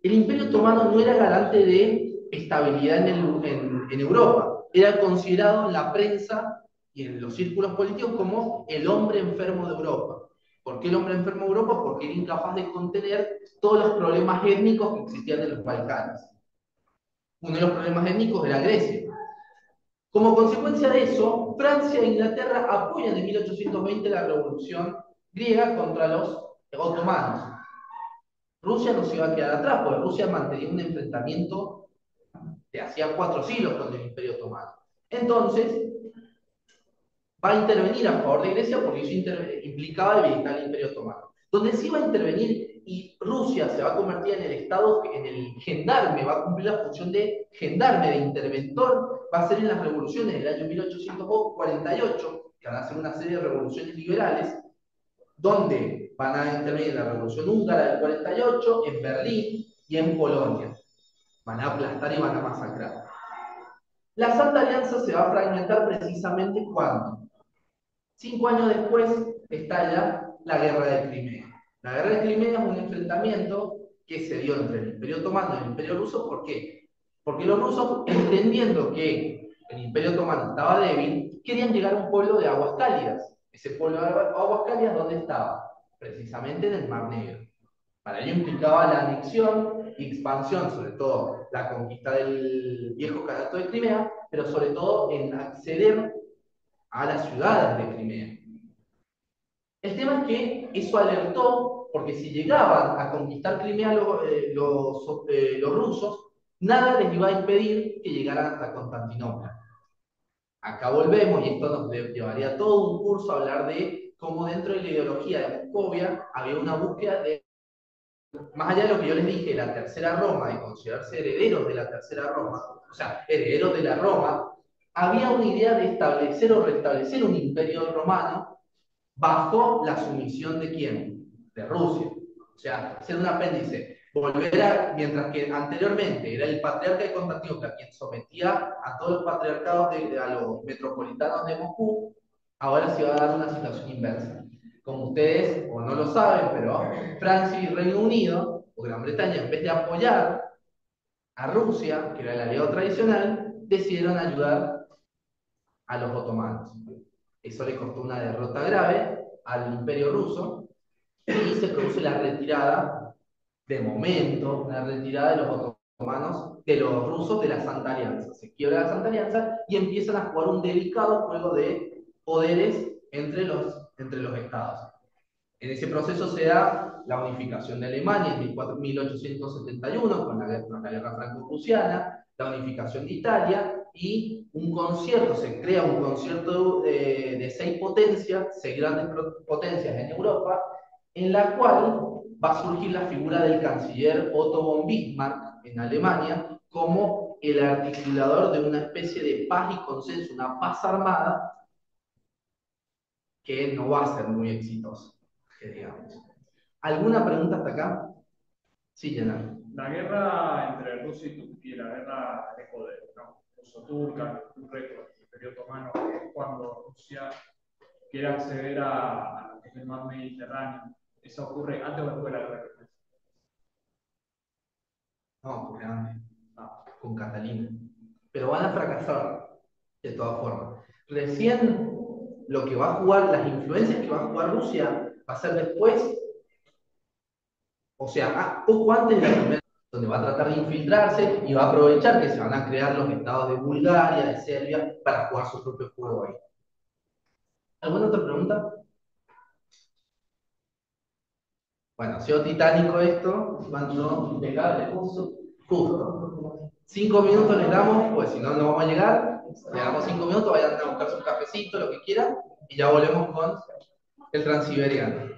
el Imperio Otomano no era garante de estabilidad en Europa. Era considerado en la prensa y en los círculos políticos como el hombre enfermo de Europa. ¿Por qué el hombre enfermo de Europa? Porque era incapaz de contener todos los problemas étnicos que existían en los Balcanes. Uno de los problemas étnicos era Grecia. Como consecuencia de eso, Francia e Inglaterra apoyan en 1820 la revolución griega contra los otomanos. Rusia no se iba a quedar atrás, porque Rusia mantenía un enfrentamiento de hacía 4 siglos con el Imperio Otomano. Entonces, va a intervenir a favor de Grecia porque eso implicaba debilitar el Imperio Otomano. Donde sí va a intervenir y Rusia se va a convertir en el Estado, en el gendarme, va a cumplir la función de gendarme, de interventor, va a ser en las revoluciones del año 1848, que van a ser una serie de revoluciones liberales, donde van a intervenir en la Revolución Húngara del 48, en Berlín y en Polonia. Van a aplastar y van a masacrar. La Santa Alianza se va a fragmentar precisamente cuando 5 años después estalla la Guerra de Crimea. La Guerra de Crimea es un enfrentamiento que se dio entre el Imperio Otomano y el Imperio Ruso. ¿Por qué? Porque los rusos, entendiendo que el Imperio Otomano estaba débil, querían llegar a un pueblo de aguas cálidas. Ese pueblo de aguas cálidas, ¿dónde estaba? Precisamente en el Mar Negro. Para ello implicaba la anexión y expansión, sobre todo la conquista del viejo Canato de Crimea, pero sobre todo en acceder a las ciudades de Crimea. El tema es que eso alertó, porque si llegaban a conquistar Crimea los rusos, nada les iba a impedir que llegaran hasta Constantinopla. Acá volvemos, y esto nos llevaría todo un curso a hablar de cómo dentro de la ideología de Moscovia había una búsqueda de, más allá de lo que yo les dije, la tercera Roma, de considerarse herederos de la tercera Roma, o sea, herederos de la Roma, había una idea de establecer o restablecer un imperio romano bajo la sumisión de quién? De Rusia. O sea, ser un apéndice. Volver a, mientras que anteriormente era el patriarca de Constantinopla quien sometía a todos los patriarcados, a los metropolitanos de Moscú, ahora se va a dar una situación inversa. Como ustedes o no lo saben, pero Francia y Reino Unido, o Gran Bretaña, en vez de apoyar a Rusia, que era el aliado tradicional, decidieron ayudar a los otomanos. Eso le costó una derrota grave al imperio ruso y se produce la retirada, de momento, la retirada de los otomanos, de los rusos de la Santa Alianza. Se quiebra la Santa Alianza y empiezan a jugar un delicado juego de poderes entre los estados. En ese proceso se da la unificación de Alemania en 1871 con la guerra franco-prusiana, la unificación de Italia y un concierto, se crea un concierto de 6 potencias, 6 grandes potencias en Europa, en la cual va a surgir la figura del canciller Otto von Bismarck en Alemania como el articulador de una especie de paz y consenso, una paz armada que no va a ser muy exitosa, que digamos. ¿Alguna pregunta hasta acá? Sí, Llenar. La guerra entre Rusia y Turquía, la guerra de poder, ¿no? Ruso-turca, que ocurre con el Imperio Otomano, que es cuando Rusia quiere acceder a lo que es el mar Mediterráneo. ¿Eso ocurre antes o después de la guerra? No, porque antes, con Catalina. Pero van a fracasar, de todas formas. Recién lo que va a jugar, las influencias que va a jugar Rusia, va a ser después, o sea, poco antes de la primera, donde va a tratar de infiltrarse y va a aprovechar que se van a crear los estados de Bulgaria, de Serbia, para jugar su propio juego ahí. ¿Alguna otra pregunta? Bueno, ha sido titánico esto, cuando impecable, justo. 5 minutos les damos, pues si no, no vamos a llegar. Le damos 5 minutos, vayan a buscarse un cafecito, lo que quieran, y ya volvemos con el Transiberiano.